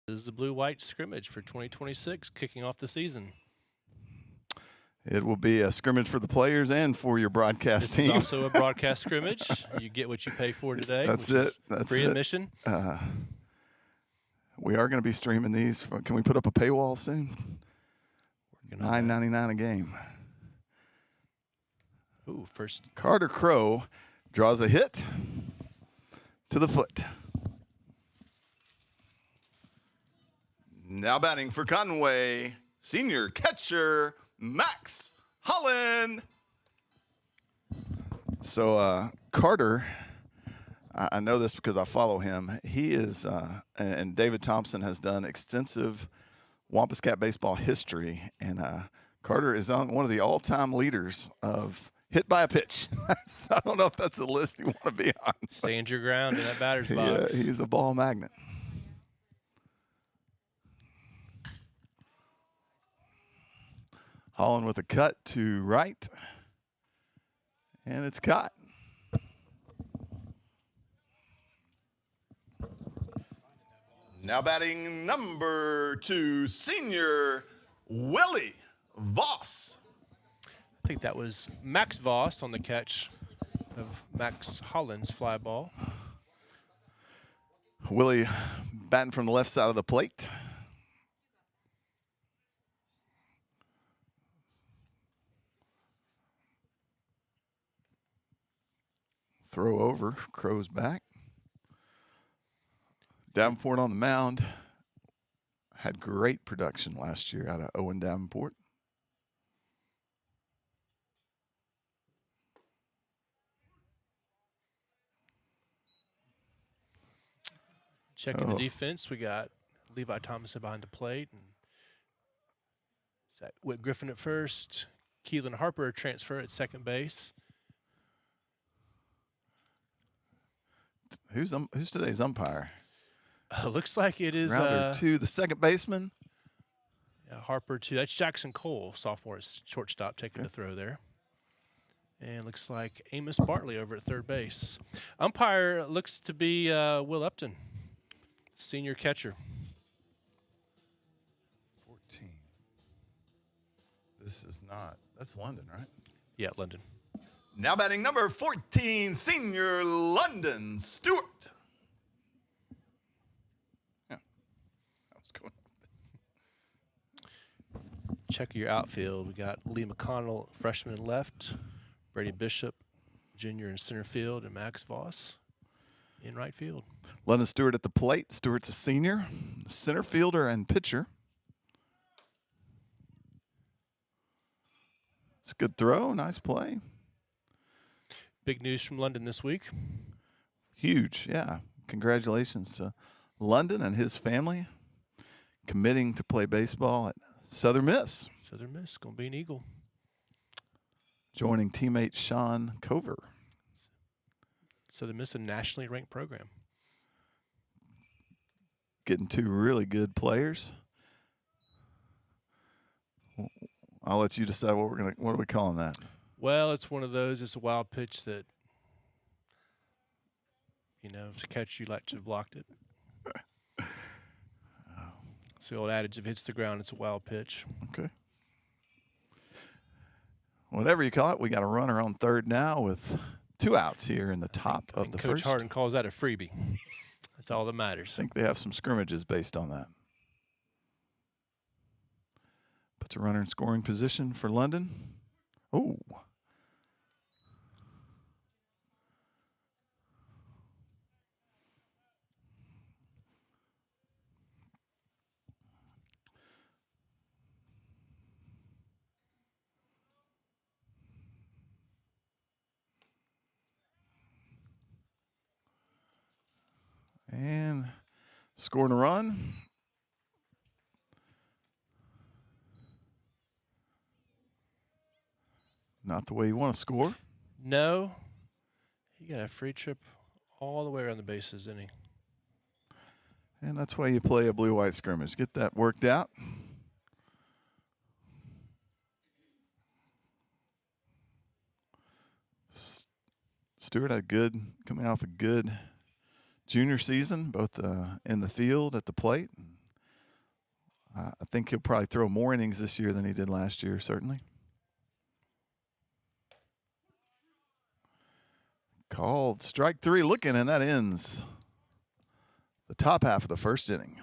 is the blue-white scrimmage for 2026, kicking off the season. It will be a scrimmage for the players and for your broadcast This team. is also a broadcast scrimmage. You get what you pay for today. That's which it. Is That's free it. admission. We are going to be streaming these. Can we put up a paywall soon? $9.99 a game. Ooh, first. Carter Crow draws a hit to the foot. Now batting for Conway, senior catcher Max Holland. So Carter, I know this because I follow him. He is, and David Thompson has done extensive Wampus Cat baseball history, and Carter is on one of the all-time leaders of hit by a pitch. So I don't know if that's the list you want to be on. Stand your ground in that batter's Yeah, box. he's a ball magnet. Holland with a cut to right, and it's caught. Now batting number 2, senior Willie Voss. I think that was Max Voss on the catch of Max Holland's fly ball. Willie batting from the left side of the plate. Throw over, Crow's back. Davenport on the mound. Had great production last year out of Owen Davenport. Checking the defense, we got Levi Thomas behind the plate. And Whit Griffin at first. Keelan Harper transfer at second base. Who's today's umpire? Looks like it is Rounder 2, the second baseman. Yeah, Harper 2. That's Jackson Cole, sophomore at shortstop, taking the throw there. And looks like Amos Bartley over at third base. Umpire looks to be Will Upton, senior catcher. 14. This is not. That's London, right? Yeah, London. Now batting number 14, senior London Stewart. Yeah. I was going on this. Check your outfield. We got Lee McConnell, freshman in left, Brady Bishop, junior in center field, and Max Voss in right field. London Stewart at the plate. Stewart's a senior, center fielder and pitcher. It's a good throw, nice play. Big news from London this week. Huge, yeah. Congratulations to London and his family committing to play baseball at Southern Miss. Southern Miss, going to be an Eagle. Joining teammate Sean Cover. Southern Miss, a nationally ranked program. Getting 2 really good players. I'll let you decide what are we calling that? Well, it's one of those. It's a wild pitch that, you know, if it's a catch, you like to have blocked it. It's the old adage: if it hits the ground, it's a wild pitch. Okay. Whatever you call it, we got a runner on third now with 2 outs here in the top of the Coach first. Harden calls that a freebie. That's all that matters. I think they have some scrimmages based on that. Puts a runner in scoring position for London. Oh. And scoring a run. Not the way you want to score. No. He got a free trip all the way around the bases, didn't he? And that's why you play a blue-white scrimmage. Get that worked out. Stewart had coming off a good junior season, both in the field, at the plate. I think he'll probably throw more innings this year than he did last year, certainly. Called strike 3 looking, and that ends the top half of the first inning.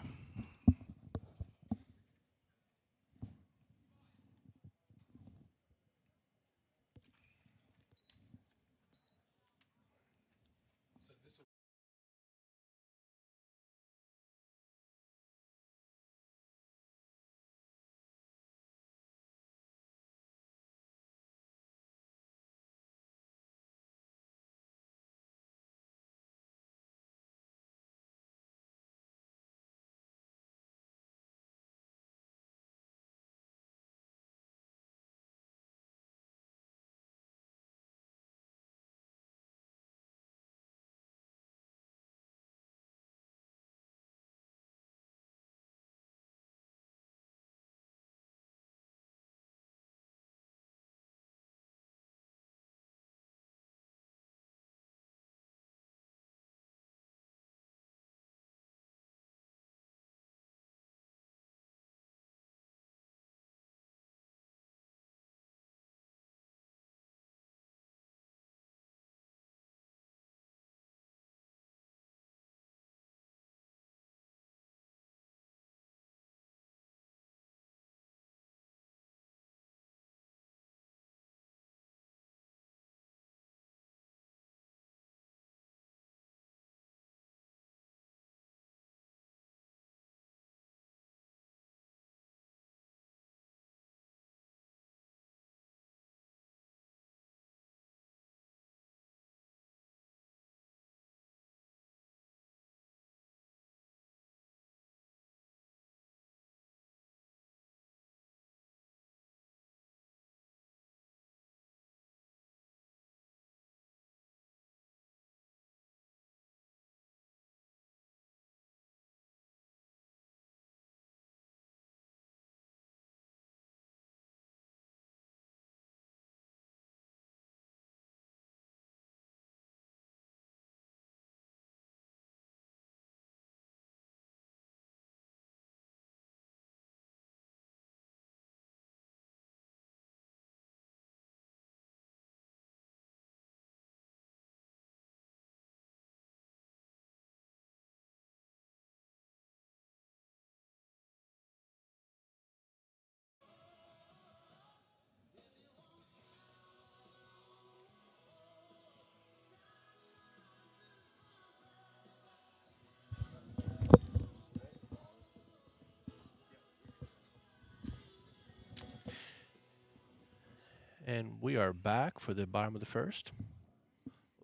And we are back for the bottom of the first.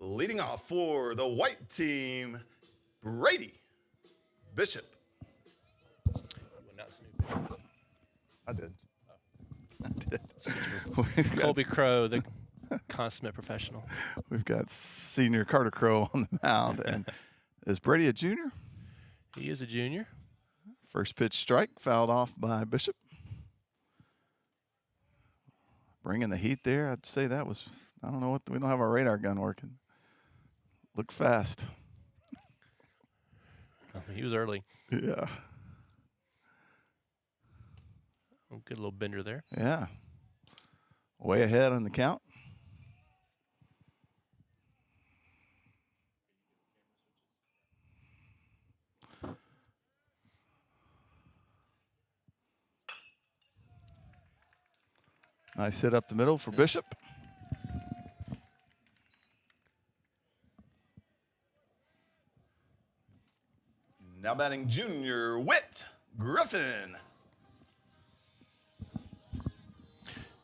Leading off for the white team, Brady Bishop. I did. I did. Colby Crow, the consummate professional. We've got senior Carter Crow on the mound. And is Brady a junior? He is a junior. First pitch strike, fouled off by Bishop. Bringing the heat there. I'd say that was, I don't know what, we don't have our radar gun working. Looked fast. He was early. Yeah. Good little bender there. Yeah. Way ahead on the count. Nice hit up the middle for Bishop. Now batting junior Whit Griffin.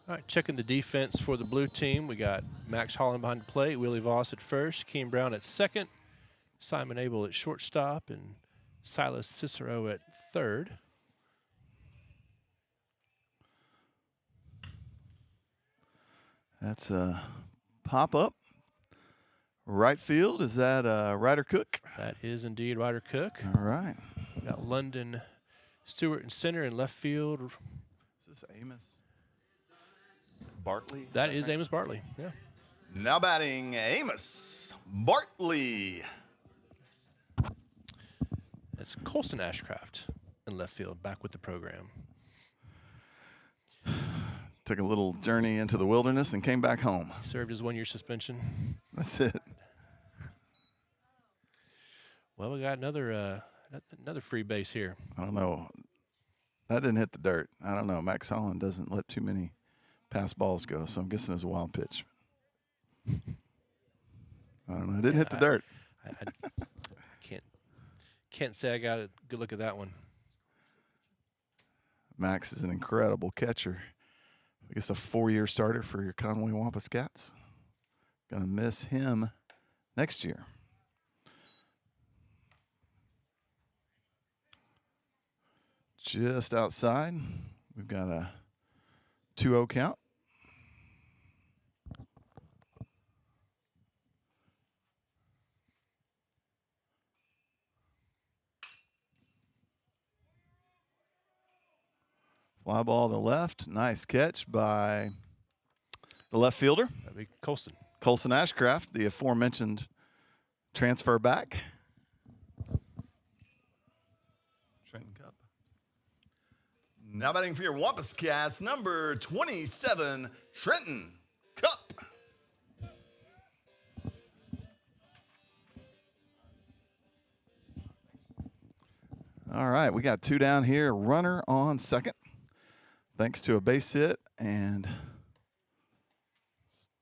All right, checking the defense for the blue team. We got Max Holland behind the plate, Willie Voss at first, Keem Brown at second, Simon Abel at shortstop, and Silas Cicero at third. That's a pop-up. Right field, is that Ryder Cook? That is indeed Ryder Cook. All right. We got London Stewart in center and left field. Is this Amos Bartley? That is Amos Bartley, yeah. Now batting Amos Bartley. It's Colson Ashcraft in left field, back with the program. Took a little journey into the wilderness and came back home. He served his 1-year suspension. That's it. Well, we got another free base here. I don't know. That didn't hit the dirt. I don't know. Max Holland doesn't let too many pass balls go, so I'm guessing it's a wild pitch. I don't know. It didn't hit the dirt. I can't say I got a good look at that one. Max is an incredible catcher. I guess a 4-year starter for your Conway Wampus Cats. Gonna miss him next year. Just outside, we've got a 2-0 count. Fly ball to left. Nice catch by the left fielder. That'd be Colson. Colson Ashcraft, the aforementioned transfer back. Trenton Cup. Now batting for your Wampus Cats, number 27, Trenton Cup. All right, we got 2 down here. Runner on second. Thanks to a base hit and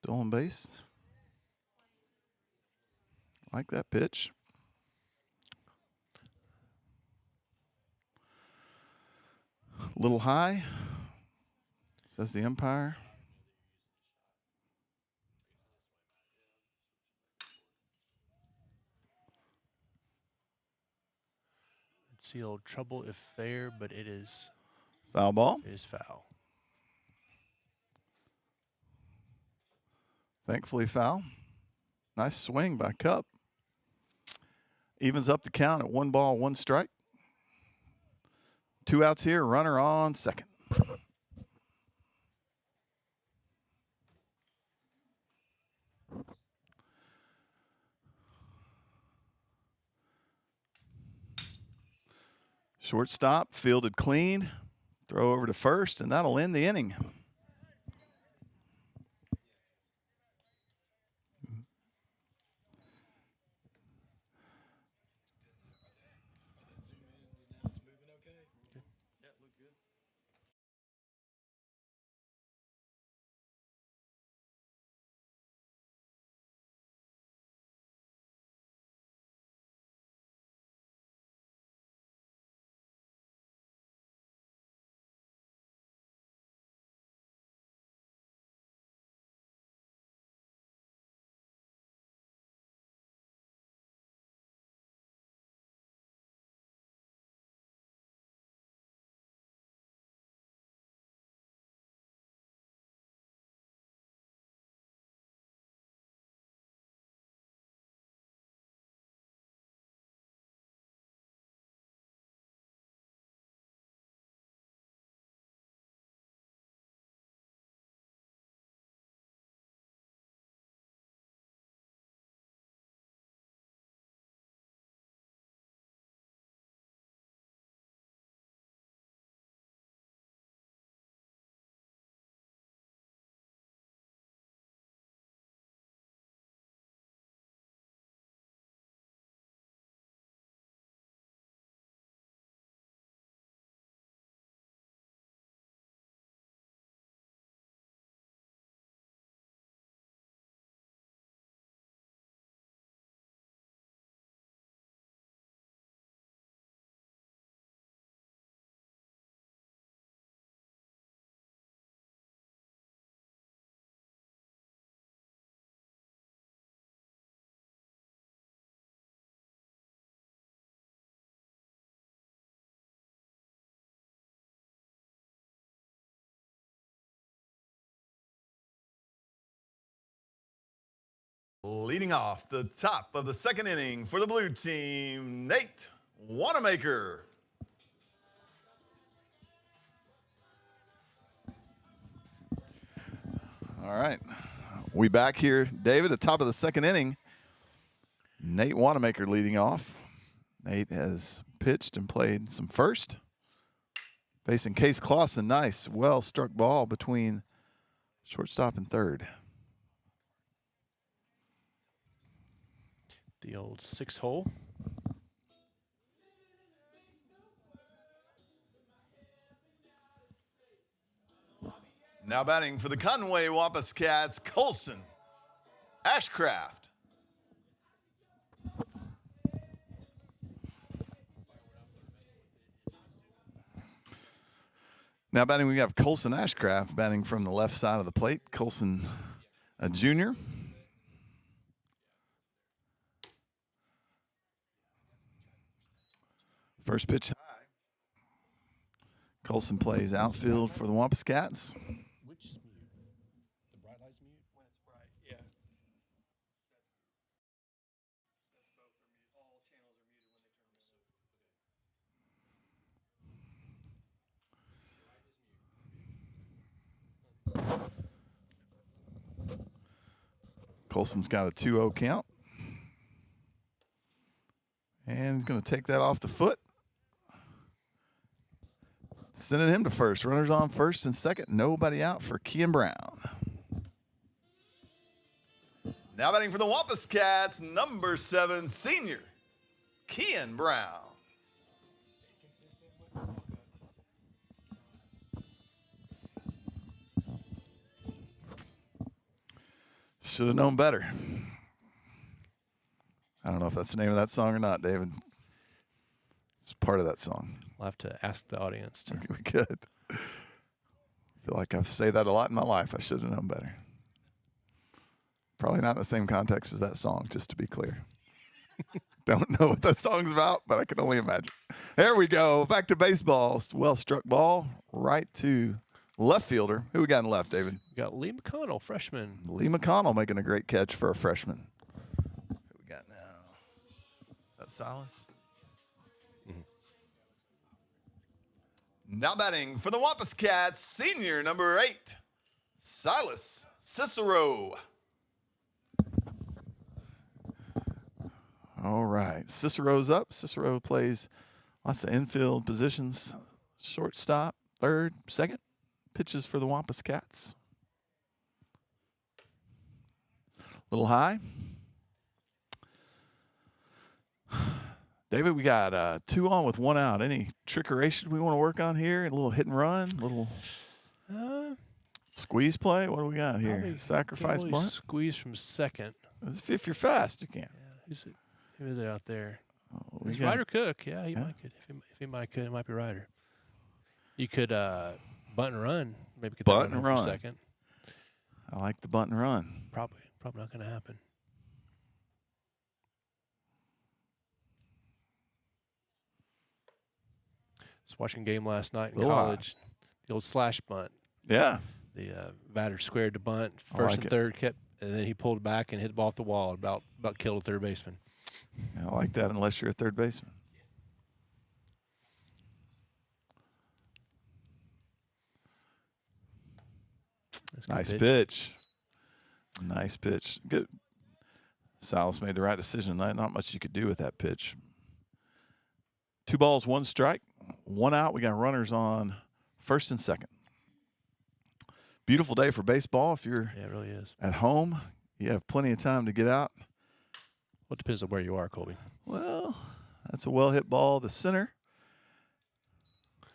stolen base. Like that pitch. Little high, says the umpire. It's the old trouble if fair, but it is Foul ball. It is foul. Thankfully foul. Nice swing by Cup. Evens up the count at 1 ball, 1 strike. 2 outs here, runner on second. Shortstop, fielded clean. Throw over to first, and that'll end the inning. Leading off the top of the second inning for the blue team, Nate Wanamaker. All right, we back here, David, at the top of the second inning. Nate Wanamaker leading off. Nate has pitched and played some first. Facing Case Clausen. Nice, well-struck ball between shortstop and third. The old 6-hole. Now batting for the Conway Wampus Cats, Colson Ashcraft. Now batting, we have Colson Ashcraft batting from the left side of the plate. Colson, a junior. First pitch high. Colson plays outfield for the Wampus Cats. Which is mute? The bright light's mute? When it's bright, yeah. That's both are mute. All channels are muted when they turn Colson's got a 2-0 count. And he's going to take that off the foot. Sending him to first. Runners on first and second. Nobody out for Kean Brown. Now batting for the Wampus Cats, number 7, senior, Kean Brown. Should have known better. I don't know if that's the name of that song or not, David. It's part of that song. We'll have to ask the audience. We could. I feel like I've said that a lot in my life. I should have known better. Probably not in the same context as that song, just to be clear. Don't know what that song's about, but I can only imagine. There we go. Back to baseball. Well-struck ball right to left fielder. Who we got in left, David? We got Lee McConnell, freshman. Lee McConnell making a great catch for a freshman. Who we got now? Is that Silas? Now batting for the Wampus Cats, senior number 8, Silas Cicero. All right, Cicero's up. Cicero plays lots of infield positions. Shortstop, third, second. Pitches for the Wampus Cats. Little high. David, we got 2 on with 1 out. Any trickeration we want to work on here? A little hit and run, a little squeeze play. What do we got here? Sacrifice bunt. Squeeze from second. If you're fast, you can. Yeah, who is it out there? Oh, It's Ryder Cook. Yeah, he might could. If he might could, it might be Ryder. You could bunt and run. Maybe get bunt that and run run. for second. I like the bunt and run. Probably not going to happen. I was watching a game last night in college. The old slash bunt. Yeah. The batter squared the bunt, first and third, and then he pulled back and hit the ball off the wall. About killed a third baseman. Yeah, I like that unless you're a third baseman. Nice pitch. Nice pitch. Good. Silas made the right decision. Not much you could do with that pitch. 2 balls, 1 strike, 1 out. We got runners on first and second. Beautiful day for baseball. If you're it really is. At home, you have plenty of time to get out. Well, it depends on where you are, Colby. Well, that's a well-hit ball to center.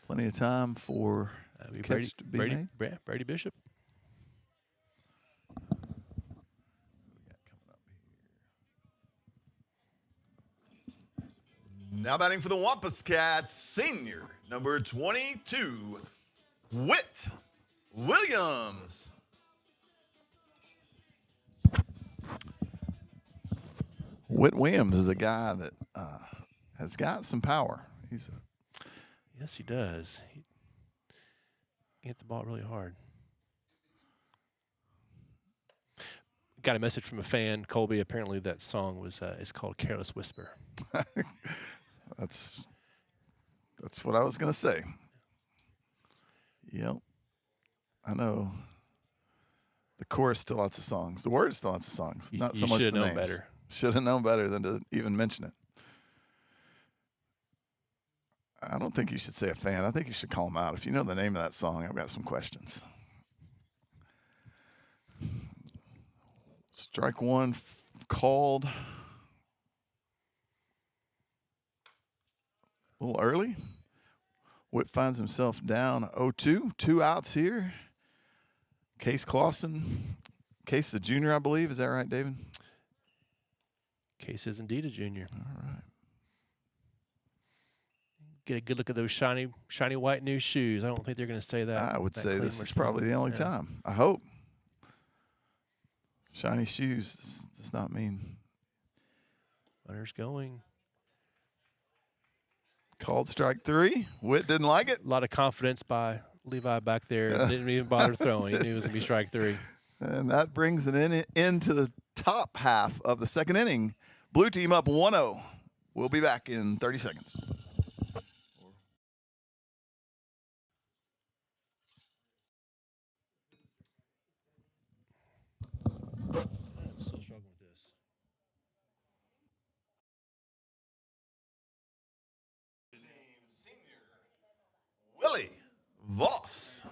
Plenty of time for catch to be made. Brady Bishop. Now batting for the Wampus Cats, senior, number 22, Whit Williams. Whit Williams is a guy that has got some power. Yes, he does. He hit the ball really hard. Got a message from a fan, Colby. Apparently, that song was is called "Careless Whisper." That's what I was gonna say. Yep, I know. The chorus still lots of songs. The words still lots of songs. Not so much the names. Better. Should have known better than to even mention it. I don't think you should say a fan. I think you should call him out. If you know the name of that song, I've got some questions. Strike one called. A little early. Whit finds himself down 0-2. 2 outs here. Case Clausen. Case is a junior, I believe. Is that right, David? Case is indeed a junior. All right. Get a good look at those shiny white new shoes. I don't think they're going to say that. I would that say clean this is much probably the only Yeah. time. I hope. Shiny shoes does not mean Runner's going. called strike 3. Whit didn't like it. A lot of confidence by Levi back there. Didn't even bother throwing. He knew it was going to be strike 3. And that brings it into the top half of the second inning. Blue team up 1-0. We'll be back in 30 seconds. I'm still struggling with this. Willie Voss.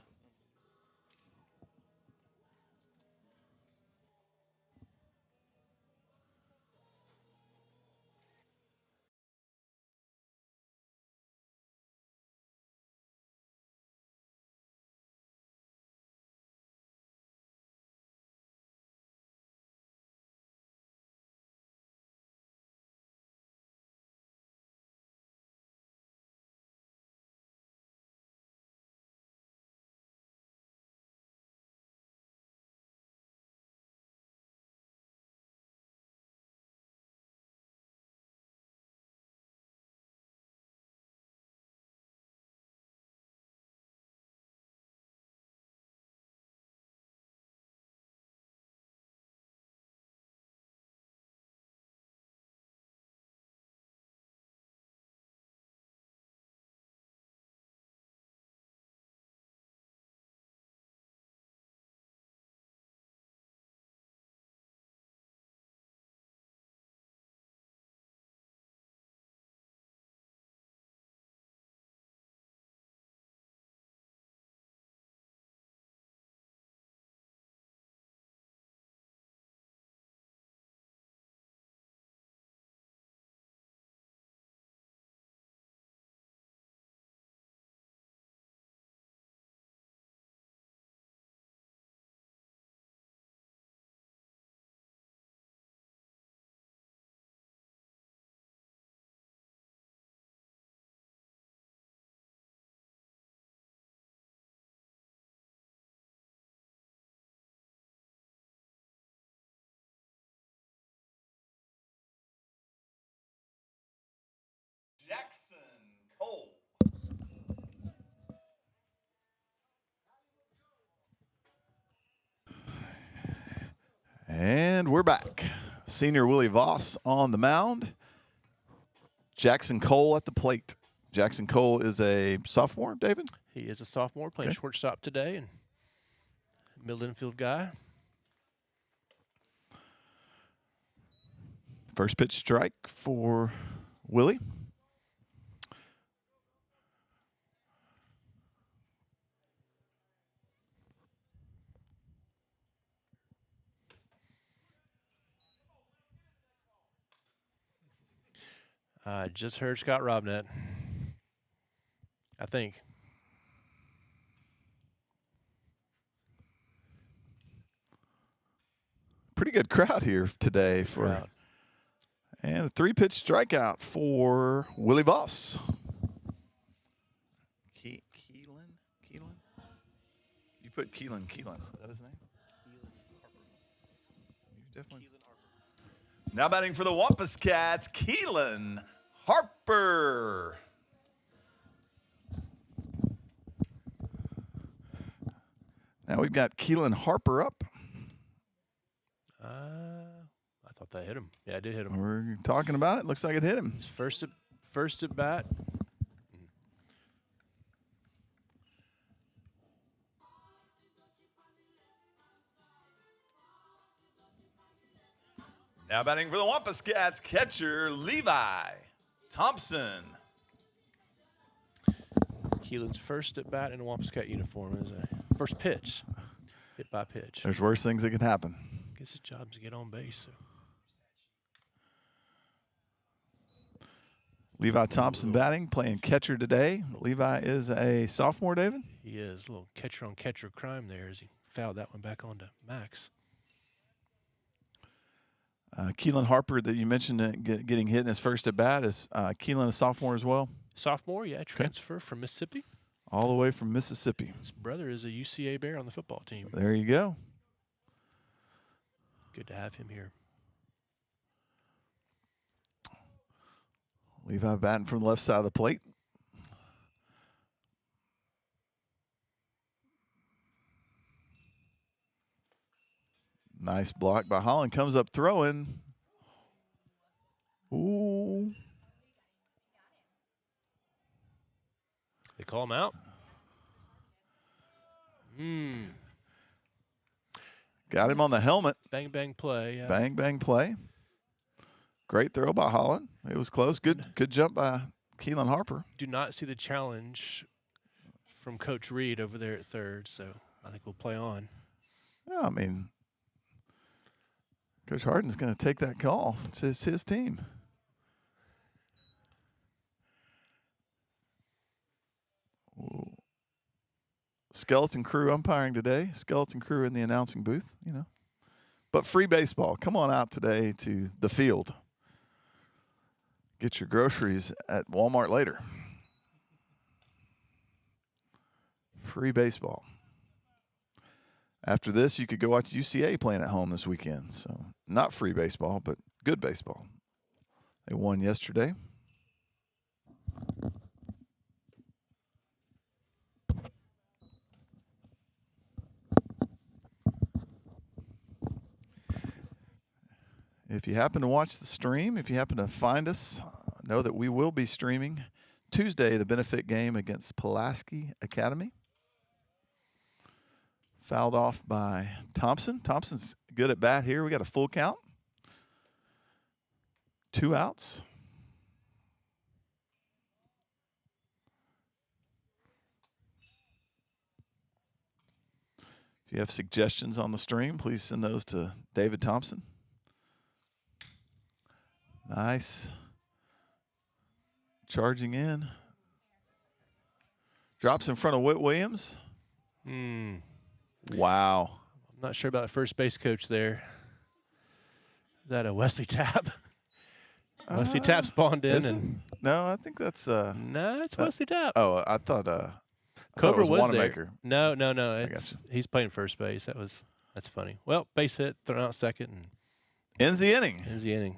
Jackson Cole. And we're back. Senior Willie Voss on the mound. Jackson Cole at the plate. Jackson Cole is a sophomore, David? He is a sophomore playing Okay. shortstop today and middle infield guy. First pitch strike for Willie. I just heard Scott Robnett. I think. Pretty good crowd here today for Crowd. and a 3-pitch strikeout for Willie Voss. Keelan? You put Keelan. Is that his name? You definitely. Now batting for the Wampus Cats, Keelan Harper. Now we've got Keelan Harper up. I thought that hit him. Yeah, I did hit him. We're talking about it. Looks like it hit him. His first at bat. Now batting for the Wampus Cats, catcher Levi Thompson. Keelan's first at bat in a Wampuscat uniform is a first pitch, hit by pitch. There's worse things that can happen. Gets his job to get on base. So. Levi Thompson batting, playing catcher today. Levi is a sophomore, David? He is. A little catcher-on-catcher crime there as he fouled that one back onto Max. Keelan Harper that you mentioned getting hit in his first at bat. Is Keelan a sophomore as well? Sophomore, yeah, transfer from Mississippi. All the way from Mississippi. His brother is a UCA Bear on the football team. There you go. Good to have him here. Levi batting from the left side of the plate. Nice block by Holland. Comes up throwing. Ooh. They call him out. Got him on the helmet. Bang, bang play. Yeah. Bang, bang play. Great throw by Holland. It was close. Good jump by Keelan Harper. Do not see the challenge from Coach Reed over there at third, so I think we'll play on. Yeah, I mean, Coach Harden's going to take that call. It's his team. Ooh. Skeleton crew umpiring today. Skeleton crew in the announcing booth, you know. But free baseball. Come on out today to the field. Get your groceries at Walmart later. Free baseball. After this, you could go watch UCA playing at home this weekend. So not free baseball, but good baseball. They won yesterday. If you happen to watch the stream, if you happen to find us, know that we will be streaming Tuesday the benefit game against Pulaski Academy. Fouled off by Thompson. Thompson's good at bat here. We got a full count. 2 outs. If you have suggestions on the stream, please send those to David Thompson. Nice. Charging in. Drops in front of Whit Williams. Wow. I'm not sure about the first base coach there. Is that a Wesley Tapp? Wesley Tapp spawned in. And no, I think that's no, it's Wesley Tapp. Oh, I thought Cobra it was there. Wanamaker. No. He's playing first base. That's funny. Well, base hit, thrown out second, and ends the inning. ends the inning.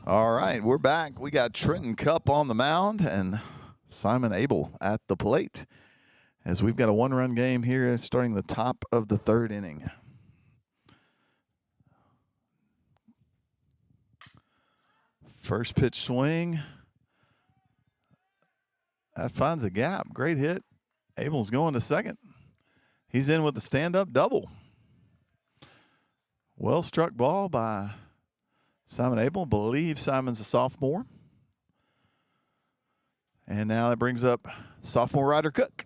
All right, we're back. We got Trenton Cup on the mound and Simon Abel at the plate as we've got a one-run game here starting the top of the third inning. First pitch swing. That finds a gap. Great hit. Abel's going to second. He's in with the stand-up double. Well struck ball by Simon Abel. Believe Simon's a sophomore. And now that brings up sophomore Ryder Cook.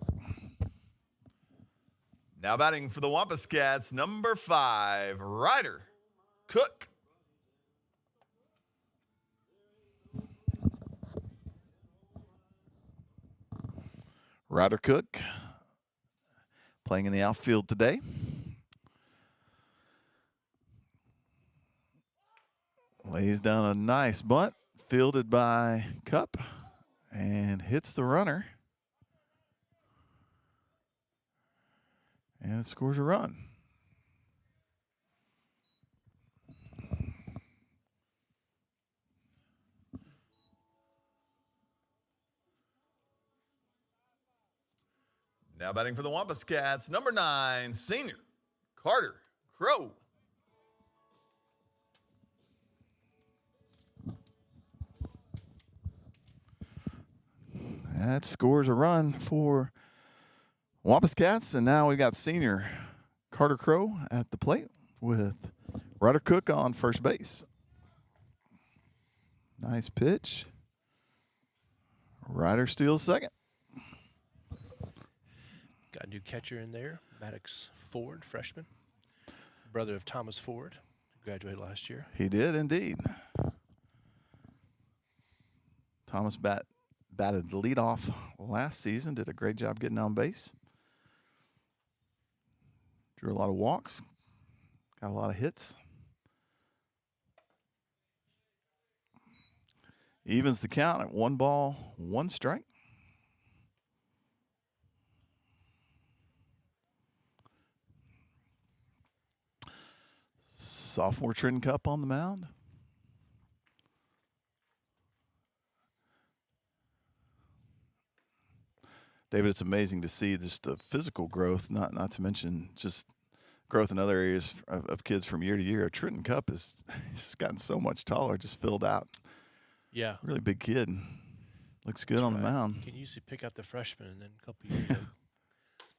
Now batting for the Wampus Cats, number 5, Ryder Cook. Ryder Cook playing in the outfield today. Lays down a nice bunt, fielded by Cup, and hits the runner. And it scores a run. Now batting for the Wampus Cats, number 9, senior Carter Crow. That scores a run for Wampus Cats, and now we got senior Carter Crow at the plate with Ryder Cook on first base. Nice pitch. Ryder steals second. Got a new catcher in there, Maddox Ford, freshman, brother of Thomas Ford, graduated last year. He did indeed. Thomas batted the leadoff last season, did a great job getting on base. Drew a lot of walks, got a lot of hits. Evens the count at 1 ball, 1 strike. Sophomore Trenton Cup on the mound. David, it's amazing to see just the physical growth, not to mention just growth in other areas of kids from year to year. Trenton Cup he's gotten so much taller, just filled out. Yeah. Really big kid. Looks good on the mound. Can usually pick out the freshman, and then a couple years ago,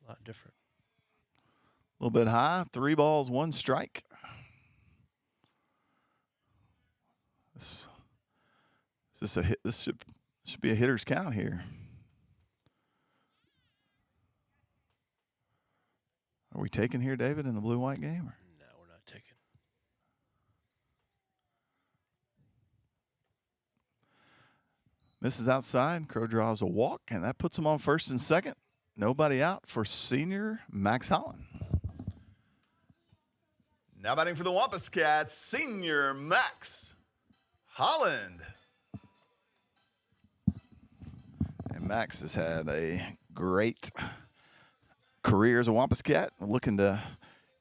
a lot different. A little bit high, 3 balls, 1 strike. This a hit. This should be a hitter's count here. Are we taking here, David, in the blue-white game? Or? No, we're not taking. Misses outside. Crow draws a walk, and that puts him on first and second. Nobody out for senior Max Holland. Now batting for the Wampus Cats, senior Max Holland. And Max has had a great career as a Wampus Cat, looking to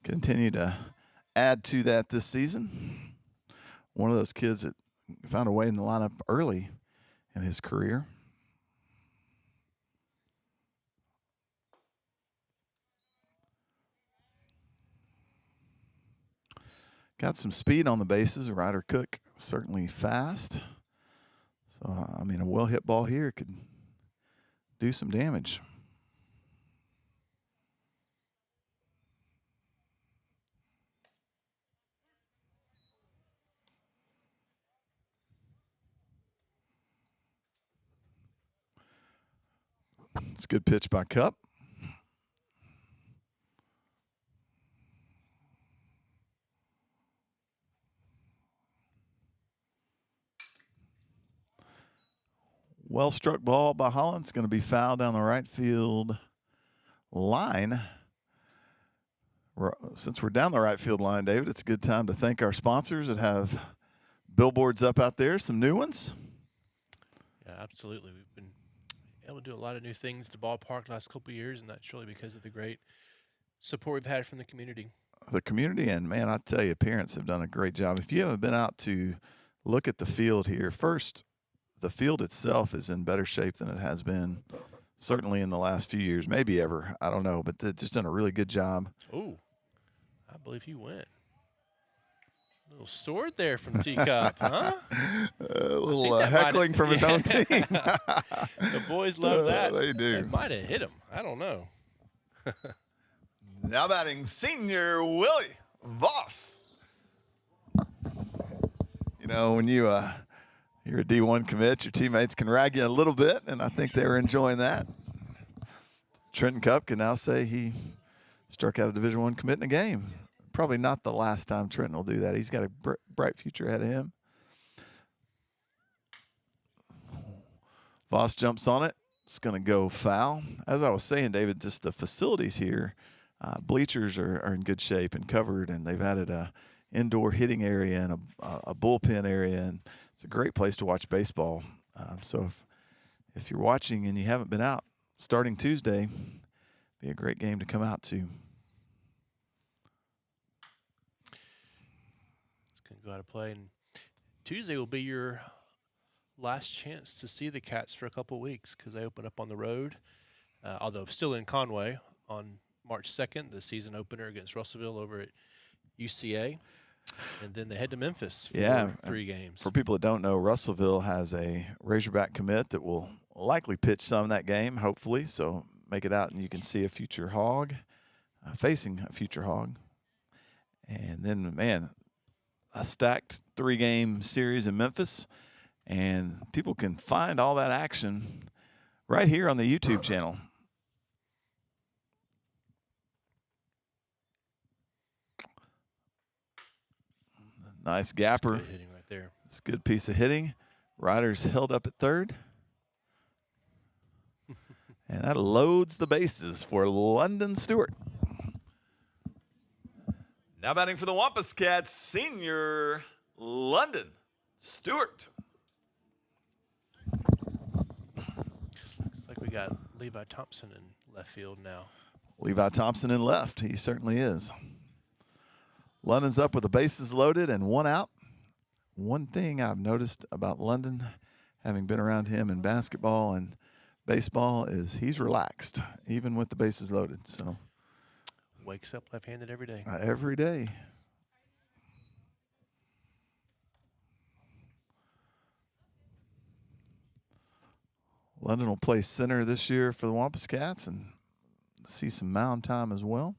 continue to add to that this season. One of those kids that found a way in the lineup early in his career. Got some speed on the bases. Ryder Cook certainly fast. So, I mean, a well-hit ball here could do some damage. It's a good pitch by Cup. Well struck ball by Holland. It's going to be fouled down the right field line. Since we're down the right field line, David, it's a good time to thank our sponsors that have billboards up out there, some new ones. Yeah, absolutely. We've been able to do a lot of new things to ballpark the last couple of years, and that's really because of the great support we've had from the community. The community, and man, I tell you, parents have done a great job. If you haven't been out to look at the field here. First, the field itself is in better shape than it has been certainly in the last few years, maybe ever. I don't know, but they've just done a really good job. Ooh, I believe he went. Little sword there from Teacup, huh? A little that might heckling from his own team. The boys love that. They do. It might have hit him. I don't know. Now batting senior Willie Voss. You know, when you're a D1 commit, your teammates can rag you a little bit, and I think they were enjoying that. Trenton Cup can now say he struck out a Division I commit in a game. Probably not the last time Trenton will do that. He's got a bright future ahead of him. Voss jumps on it. It's going to go foul. As I was saying, David, just the facilities here, bleachers are in good shape and covered, and they've added a indoor hitting area and a bullpen area, and it's a great place to watch baseball. So if you're watching and you haven't been out starting Tuesday, be a great game to come out to. It's going to go out of play, and Tuesday will be your last chance to see the Cats for a couple of weeks because they open up on the road, although still in Conway on March 2nd, the season opener against Russellville over at UCA. And then they head to Memphis for 3 games. For people that don't know, Russellville has a Razorback commit that will likely pitch some in that game, hopefully. So make it out and you can see a future Hog, facing a future Hog. And then, man, a stacked 3-game series in Memphis. And people can find all that action right here on the YouTube channel. Nice gapper. That's good hitting right there. It's a good piece of hitting. Riders held up at third. And that loads the bases for London Stewart. Now batting for the Wampus Cats, senior London Stewart. Looks like we got Levi Thompson in left field now. Levi Thompson in left. He certainly is. London's up with the bases loaded and 1 out. One thing I've noticed about London, having been around him in basketball and baseball, is he's relaxed, even with the bases loaded. So Wakes up left-handed every day. every day. London will play center this year for the Wampus Cats and see some mound time as well.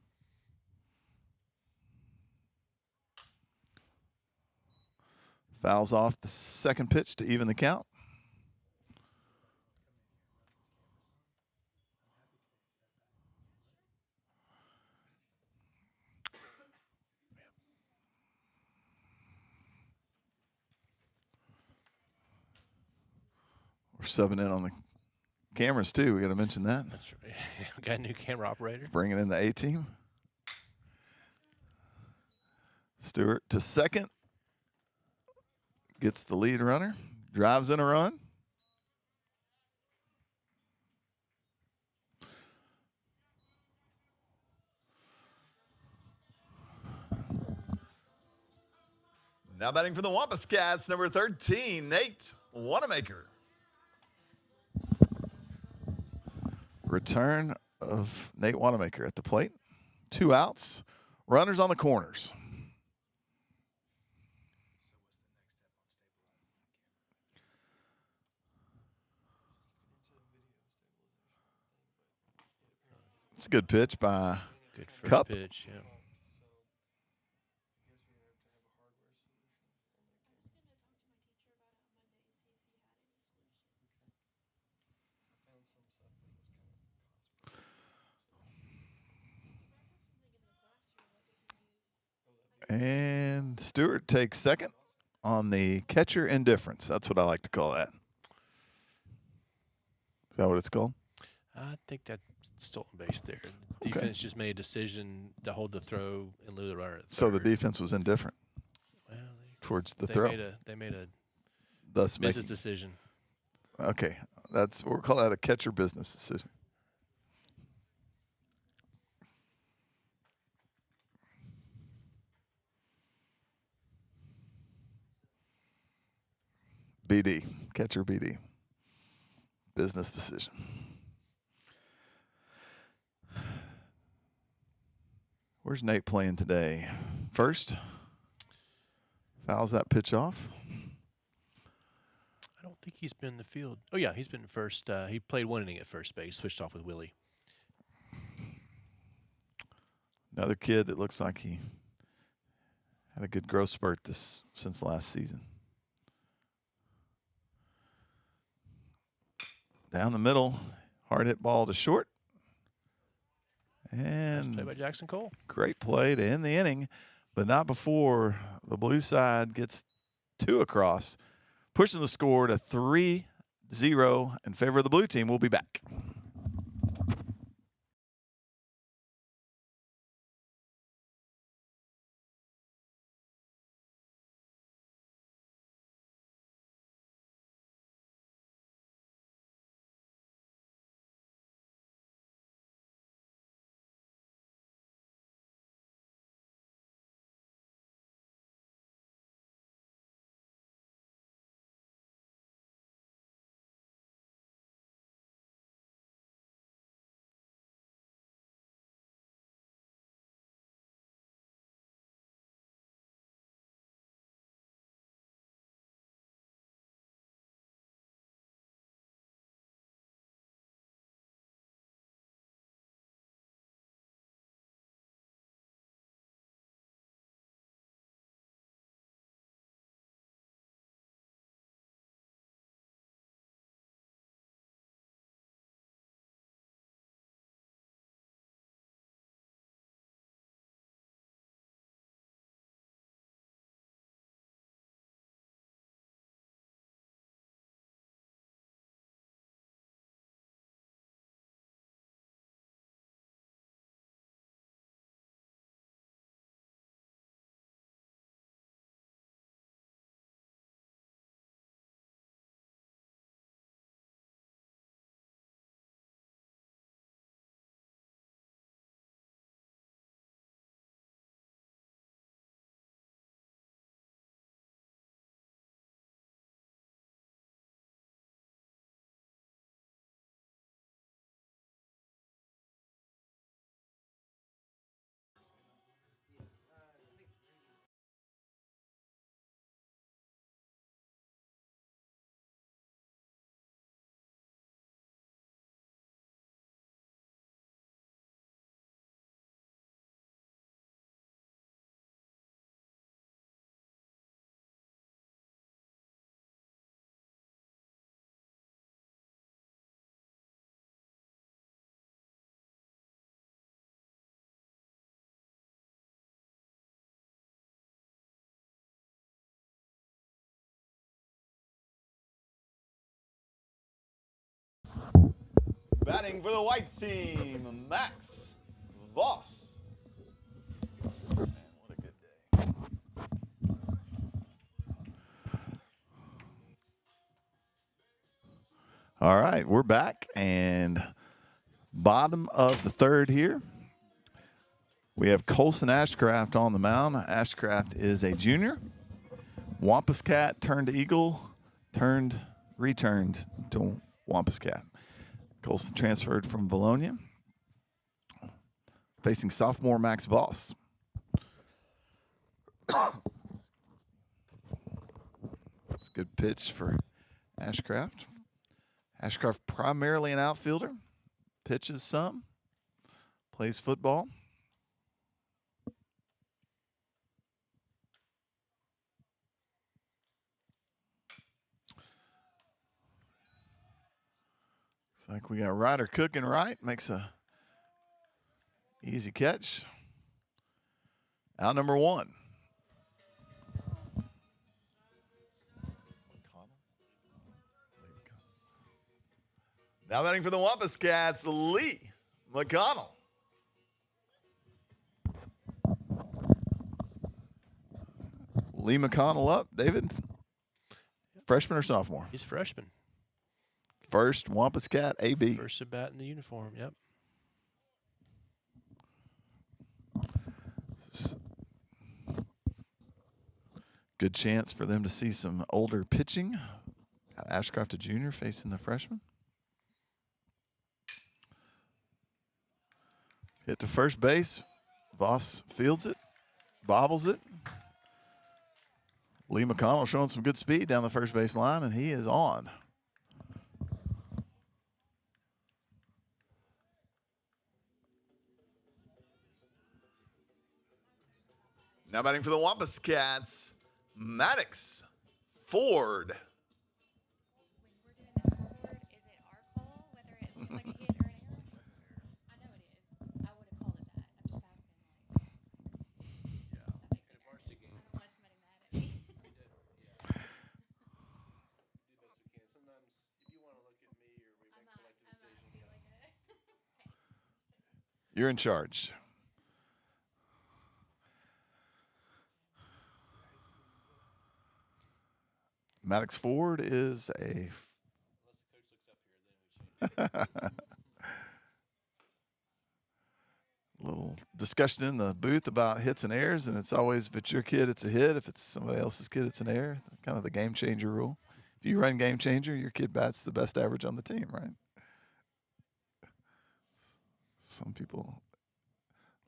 Fouls off the second pitch to even the count. We're subbing in on the cameras too. We got to mention that. That's right. We got a new camera operator. Bringing in the A team. Stewart to second. Gets the lead runner. Drives in a run. Now batting for the Wampus Cats, number 13, Nate Wanamaker. Return of Nate Wanamaker at the plate. 2 outs. Runners on the corners. It's a good pitch by Good first Cup. pitch, yeah. And Stewart takes second on the catcher indifference. That's what I like to call that. Is that what it's called? I think that's stolen base there. The defense just made a decision to hold the throw and leave the runner at third. So the defense was indifferent Well, towards the they throw. They made a Thus business making, decision. okay, that's we'll call that a catcher business decision. BD, catcher BD. Business decision. Where's Nate playing today? First? Fouls that pitch off. I don't think he's been in the field. Oh, yeah, he's been first. He played 1 inning at first base, switched off with Willie. Another kid that looks like he had a good growth spurt since last season. Down the middle, hard hit ball to short. Nice play And by Jackson Cole. great play to end the inning, but not before the blue side gets 2 across, pushing the score to 3-0 in favor of the blue team. We'll be back. Batting for the white team, Max Voss. Man, what a good day. All right, we're back, and bottom of the third here. We have Colson Ashcraft on the mound. Ashcraft is a junior. Wampus Cat turned Eagle, returned to Wampus Cat. Colson transferred from Bologna, facing sophomore Max Voss. Good pitch for Ashcraft. Ashcraft primarily an outfielder, pitches some, plays football. Looks like we got Ryder cooking right, makes a easy catch. Out number 1. Now batting for the Wampus Cats, Lee McConnell. Lee McConnell up. David, freshman or sophomore? He's freshman. First Wampus Cat, AB. First at bat in the uniform, yep. Good chance for them to see some older pitching. Got Ashcroft, a junior, facing the freshman. Hit to first base. Voss fields it, bobbles it. Lee McConnell showing some good speed down the first base line, and he is on. Now batting for the Wampus Cats, Maddox Ford. When we're doing the scoreboard, is it our call whether it looks like a hit or an error? I know it is. I would have called it that. I'm just asking. Like, that makes me nervous. I don't want somebody mad at me. Sometimes if you want to look at me or we make collective decisions. Be like a okay. You're in charge. Maddox Ford is a Unless the coach looks up here, then we change. little discussion in the booth about hits and errors, and it's always if it's your kid, it's a hit. If it's somebody else's kid, it's an error. It's kind of the game changer rule. If you run game changer, your kid bats the best average on the team, right? Some people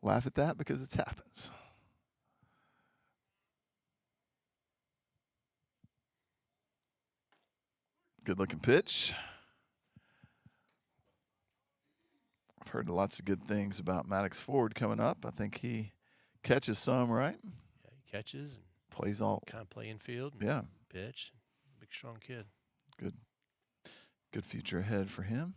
laugh at that because it happens. Good looking pitch. I've heard lots of good things about Maddox Ford coming up. I think he catches some, right? Yeah, he catches and Plays all. kind of play infield. And Yeah, pitch. Big strong kid. good future ahead for him.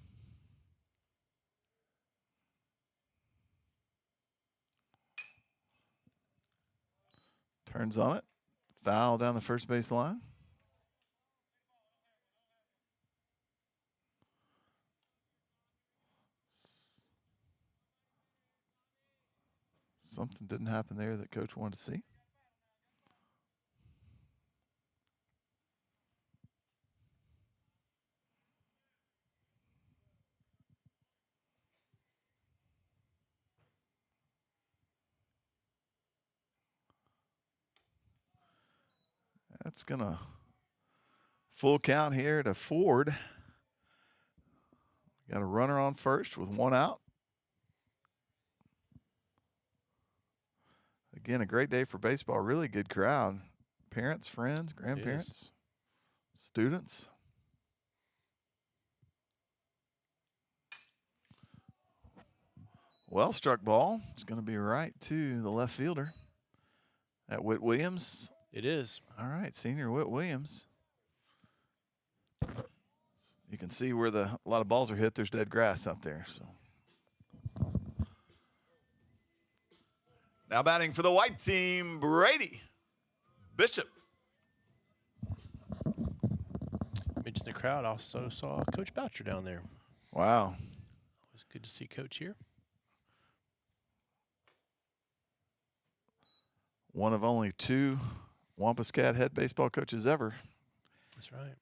Turns on it. Foul down the first base line. Something didn't happen there that coach wanted to see. That's going to full count here to Ford. Got a runner on first with one out. Again, a great day for baseball. Really good crowd. Parents, friends, grandparents, students. Well struck ball. It's going to be right to the left fielder. At Whit Williams. It is. All right, senior Whit Williams. You can see where a lot of balls are hit. There's dead grass out there. So now batting for the white team, Brady Bishop. Mentioned the crowd. Also saw Coach Boucher down there. Wow. It was good to see Coach here. One of only two Wampus Cat head baseball coaches ever. That's right.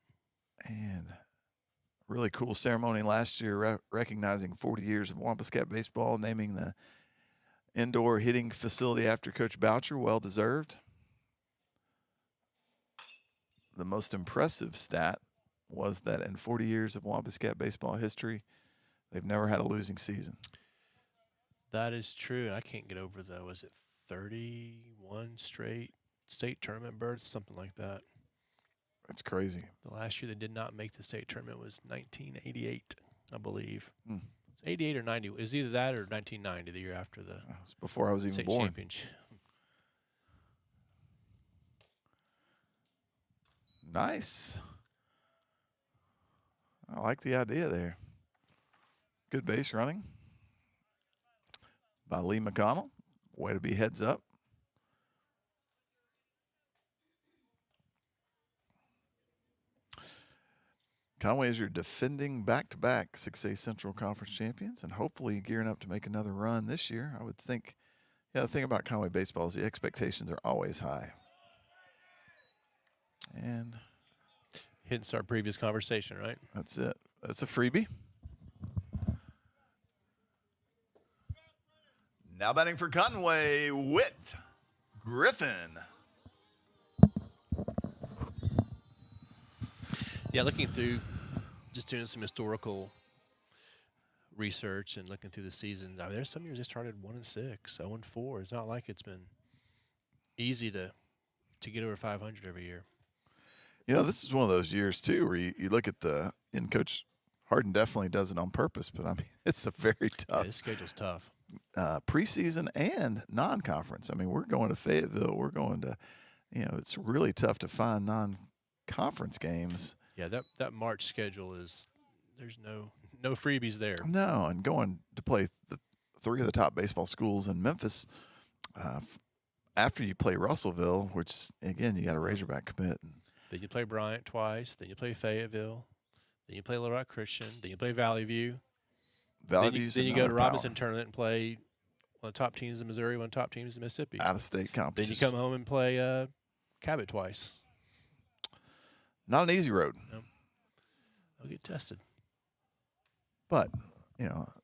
And really cool ceremony last year recognizing 40 years of Wampus Cat baseball, naming the indoor hitting facility after Coach Boucher. Well deserved. The most impressive stat was that in 40 years of Wampus Cat baseball history, they've never had a losing season. That is true. I can't get over the, was it 31 straight state tournament berths, something like that. That's crazy. The last year they did not make the state tournament was 1988, I believe. Hmm. It's 88 or 90. It was either that or 1990, the year after the It's before I was even state born. championship. Nice. I like the idea there. Good base running by Lee McConnell. Way to be heads up. Conway is your defending back-to-back 6A Central Conference champions and hopefully gearing up to make another run this year. I would think, the thing about Conway baseball is the expectations are always high. And Hence our previous conversation, right? that's it. That's a freebie. Now batting for Conway, Whit Griffin. Yeah, looking through, just doing some historical research and looking through the seasons. I mean, there's some years they started 1-6, 0-4. It's not like it's been easy to get over 500 every year. This is one of those years too where you look at and Coach Harden definitely does it on purpose, but I mean it's a very Yeah, tough this schedule's tough. preseason and non-conference. I mean, we're going to Fayetteville. We're going to, it's really tough to find non-conference games. Yeah, that March schedule is there's no freebies there. No, and going to play three of the top baseball schools in Memphis after you play Russellville, which again you got a Razorback commit. Then you play Bryant twice. Then you play Fayetteville. Then you play Little Rock Christian. Then you play Valley View. Valley Then View's you go to another Robinson power. Tournament and play one of the top teams in Missouri, one of the top teams in Mississippi. Out-of-state Then competition. you come home and play Cabot twice. Not an easy road. They'll get tested. But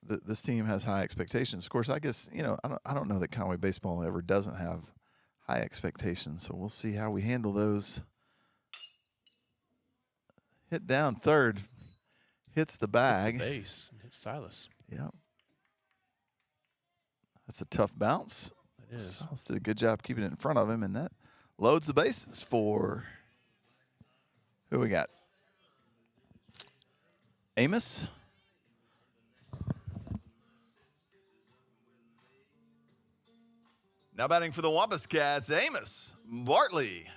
this team has high expectations. Of course, I guess I don't know that Conway baseball ever doesn't have high expectations. So we'll see how we handle those. Hit down third, hits the bag. Base and hit Silas. Yeah, that's a tough bounce. It is. Silas did a good job keeping it in front of him, and that loads the bases for who we got. Amos. Now batting for the Wampus Cats, Amos Bartley.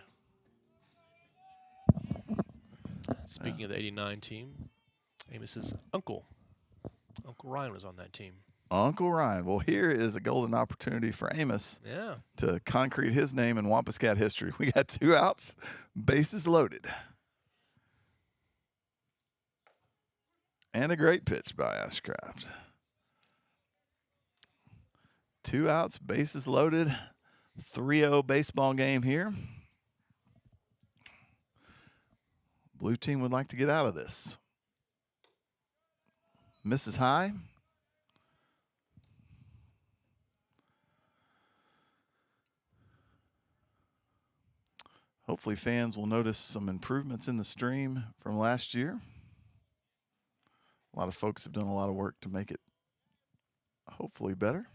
Speaking of the '89 team, Amos's uncle Ryan was on that team. Uncle Ryan. Well, here is a golden opportunity for Amos Yeah. to concrete his name in Wampus Cat history. We got 2 outs, bases loaded. And a great pitch by Ashcraft. 2 outs, bases loaded. 3-0 baseball game here. Blue team would like to get out of this. Misses high. Hopefully fans will notice some improvements in the stream from last year. A lot of folks have done a lot of work to make it hopefully better.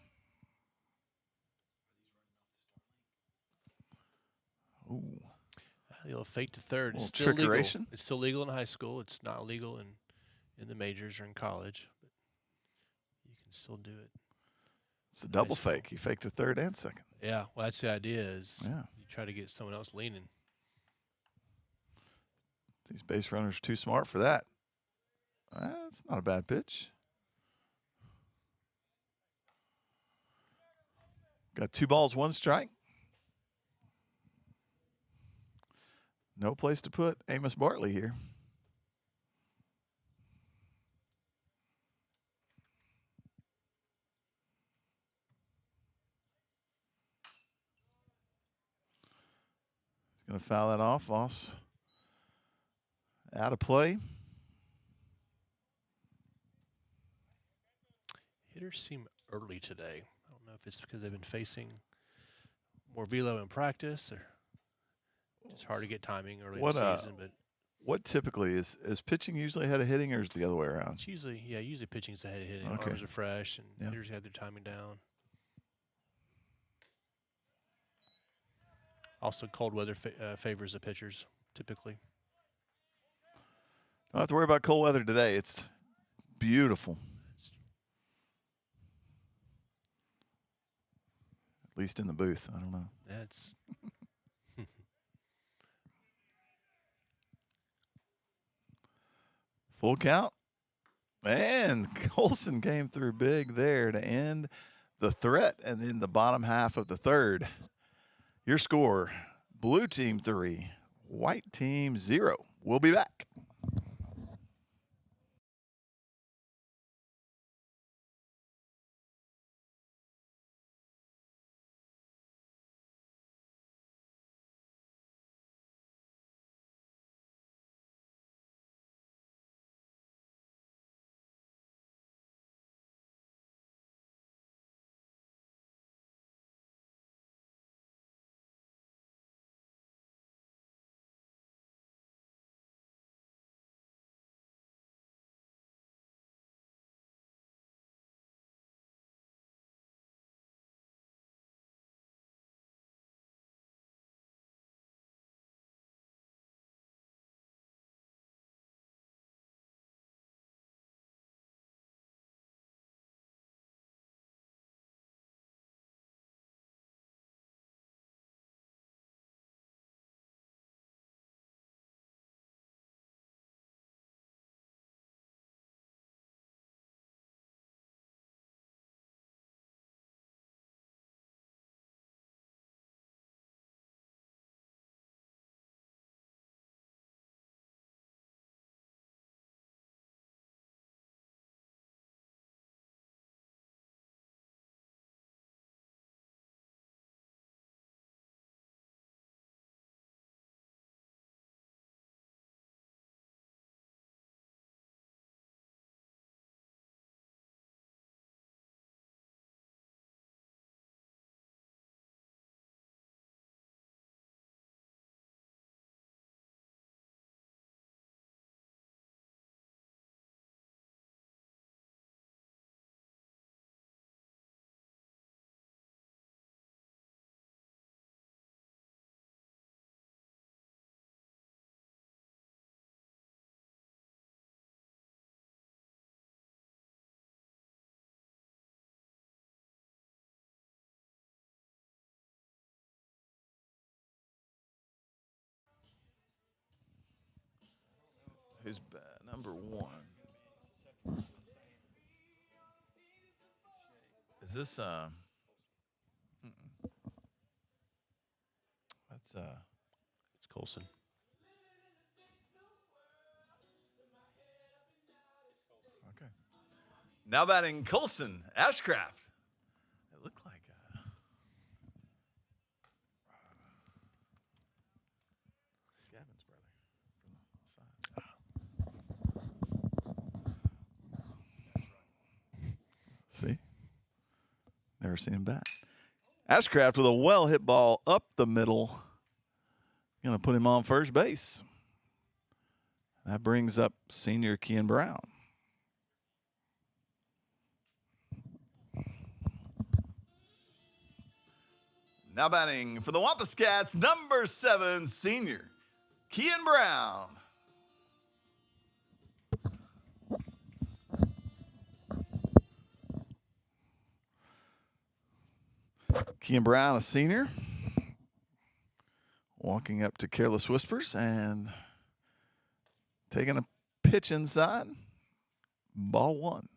Ooh. The old fake to third. It's Little still legal. trickeration. It's still legal in high school. It's not legal in the majors or in college. But you can still do it. It's a double school. fake. He faked a third and second. Yeah. Well, that's the idea. Is Yeah. you try to get someone else leaning. These base runners are too smart for that. That's not a bad pitch. Got 2 balls, 1 strike. No place to put Amos Bartley here. He's going to foul that off. Voss out of play. Hitters seem early today. I don't know if it's because they've been facing more velo in practice or it's hard to get timing early in the season. But What typically is pitching usually ahead of hitting, or is it the other way around? it's usually pitching's ahead of hitting. Okay. Arms are fresh and Yeah. hitters have their timing down. Also, cold weather favors the pitchers typically. Don't have to worry about cold weather today. It's beautiful. At least in the booth. I don't know. That's Full count. And Colson came through big there to end the threat and then the bottom half of the third. Your score, blue team 3, white team 0. We'll be back. Who's number 1? Is this that's It's Colson. okay. Now batting Colson Ashcraft. It looked like Gavin's brother from the side. See? Never seen him bat. Ashcraft with a well hit ball up the middle. Going to put him on first base. That brings up senior Kean Brown. Now batting for the Wampus Cats, number 7, senior Kean Brown. Kean Brown, a senior, walking up to Careless Whispers and taking a pitch inside. Ball 1.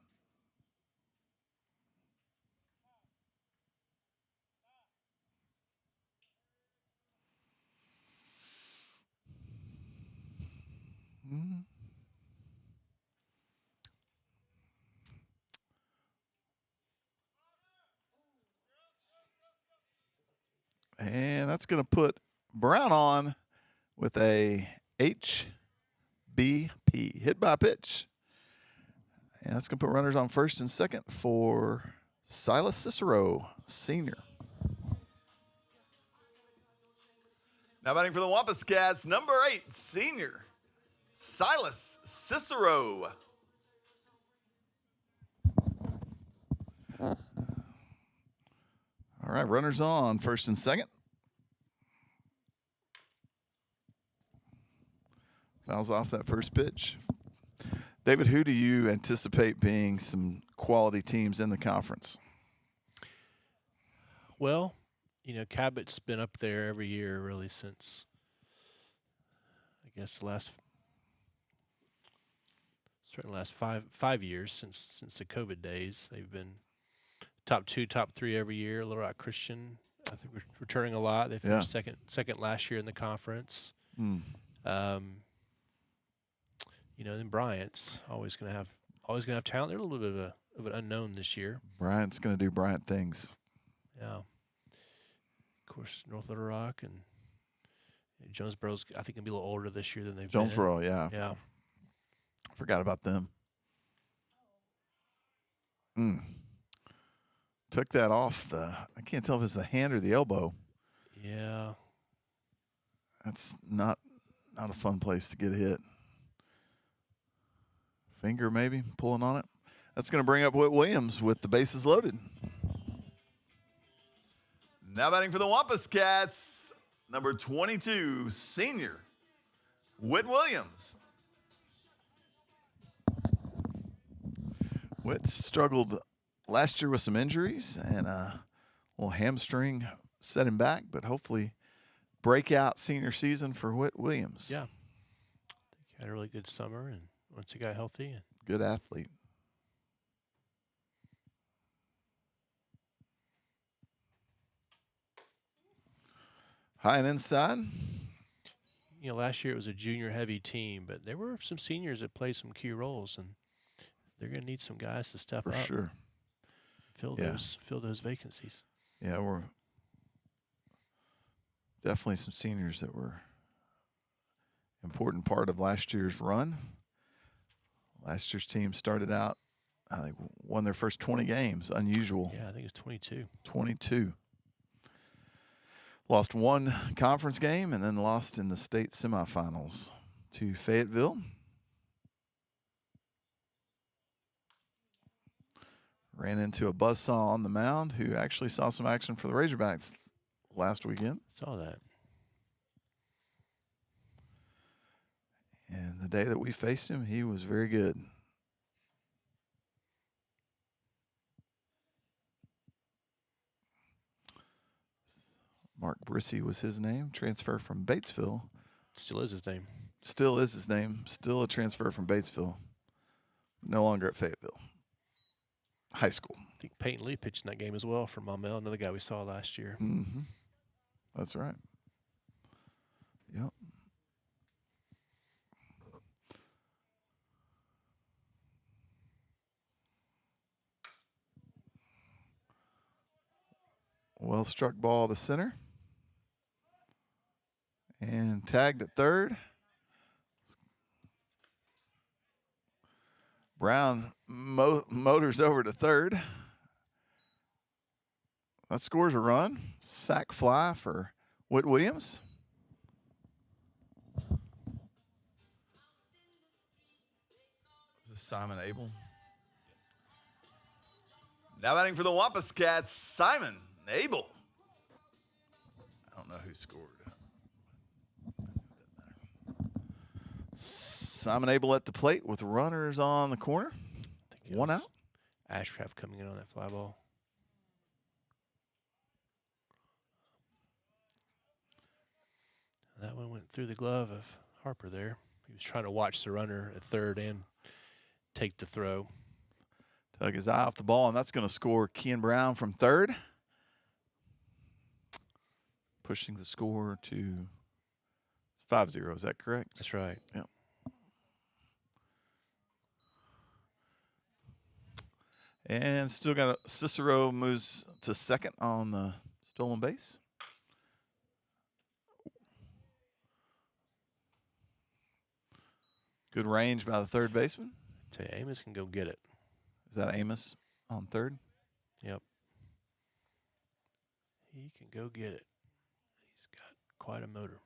And that's going to put Brown on with a HBP, hit by pitch. And that's going to put runners on first and second for Silas Cicero, senior. Now batting for the Wampus Cats, number 8, senior Silas Cicero. All right, runners on first and second. Fouls off that first pitch. David, who do you anticipate being some quality teams in the conference? Well, you know, Cabot's been up there every year really since, I guess, certainly the last five years since the COVID days. They've been top 2, top 3 every year. Little Rock Christian, I think, we're returning a lot. They finished second last year in the conference. You know, then Bryant's always gonna have talent. They're a little bit of an unknown this year. Bryant's going to do Bryant things. Yeah. Of course, North Little Rock and Jonesboro's, I think, gonna be a little older this year than they've been. Jonesboro, yeah. Yeah. Forgot about them. Took that off I can't tell if it's the hand or the elbow. Yeah. That's not a fun place to get hit. Finger maybe, pulling on it. That's going to bring up Whit Williams with the bases loaded. Now batting for the Wampus Cats, number 22, senior Whit Williams. Whit struggled last year with some injuries, and a little hamstring set him back, but hopefully breakout senior season for Whit Williams. Yeah. I think he had a really good summer, and once he got healthy. And good athlete. High and inside. You know, last year it was a junior-heavy team, but there were some seniors that played some key roles, and they're going to need some guys to step up. For sure. Fill those vacancies. Yeah, we're definitely some seniors that were important part of last year's run. Last year's team started out, I think, won their first 20 games. Unusual. Yeah, I think it's 22. 22. Lost one conference game and then lost in the state semifinals to Fayetteville. Ran into a buzzsaw on the mound who actually saw some action for the Razorbacks last weekend. Saw that. And the day that we faced him, he was very good. Mark Brissy was his name. Transfer from Batesville. Still is his name. still is his name. Still a transfer from Batesville. No longer at Fayetteville High School. I think Peyton Lee pitched in that game as well for Maumelle, another guy we saw last year. Mm-hmm. That's right. Yep. Well struck ball to center. And tagged at third. Brown motors over to third. That scores a run. Sack fly for Whit Williams. This is Simon Abel. Now batting for the Wampus Cats, Simon Abel. I don't know who scored. Simon Abel at the plate with runners on the corner. I think it One was out. Ashcraft coming in on that fly ball. That one went through the glove of Harper there. He was trying to watch the runner at third and take the throw. Took his eye off the ball, and that's going to score Kean Brown from third. Pushing the score to 5-0. Is that correct? That's right. Yep. And still got Cicero moves to second on the stolen base. Good range by the third baseman. Tell you, Amos can go get it. Is that Amos on third? Yep. He can go get it. He's got quite a motor.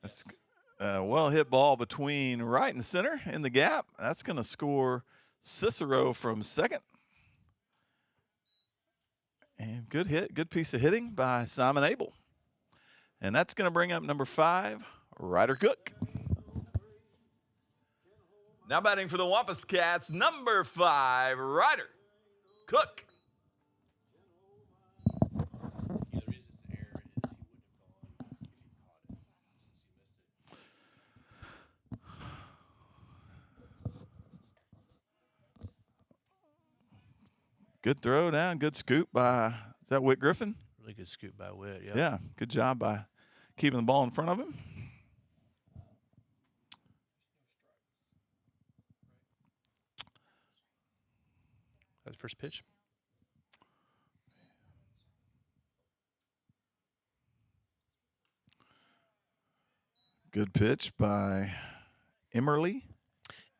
That's a well hit ball between right and center in the gap. That's going to score Cicero from second. And good hit, good piece of hitting by Simon Abel. And that's going to bring up number 5, Ryder Cook. Now batting for the Wampus Cats, number 5, Ryder Cook. Yeah, the reason it's an error is he wouldn't have gone if he caught it since he missed it. Good throw down, good scoop by, is that Whit Griffin? Really good scoop by Whit. Yep. Yeah, good job by keeping the ball in front of him. That was first pitch. Good pitch by Emmerly.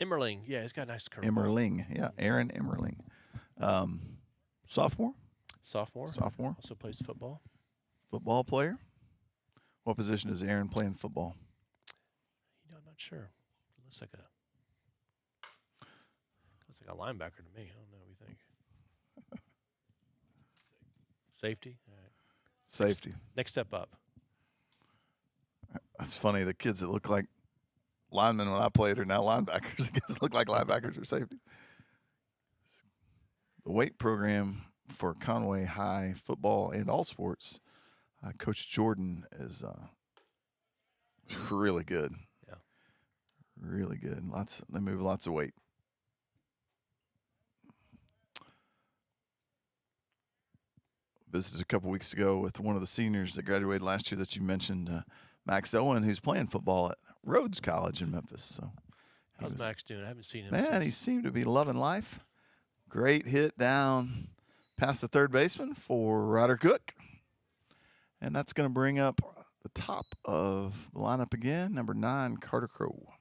Emmerling. Yeah, he's got a nice curve. Emmerling. Yeah, Aaron Emmerling. Sophomore? Sophomore. Sophomore. Also plays football. Football player. What position is Aaron playing football? You know, I'm not sure. It looks like a linebacker to me. I don't know what you think. Safety. All right. Safety. Next step up. That's funny. The kids that look like linemen when I played are now linebackers. The kids look like linebackers or safety. The weight program for Conway High football and all sports, Coach Jordan is really good. Yeah. Really good. They move lots of weight. Visited a couple weeks ago with one of the seniors that graduated last year that you mentioned, Max Owen, who's playing football at Rhodes College in Memphis. So, How's Max doing? I haven't seen him. Man, since. he seemed to be loving life. Great hit down past the third baseman for Ryder Cook. And that's going to bring up the top of the lineup again, number 9, Carter Crow.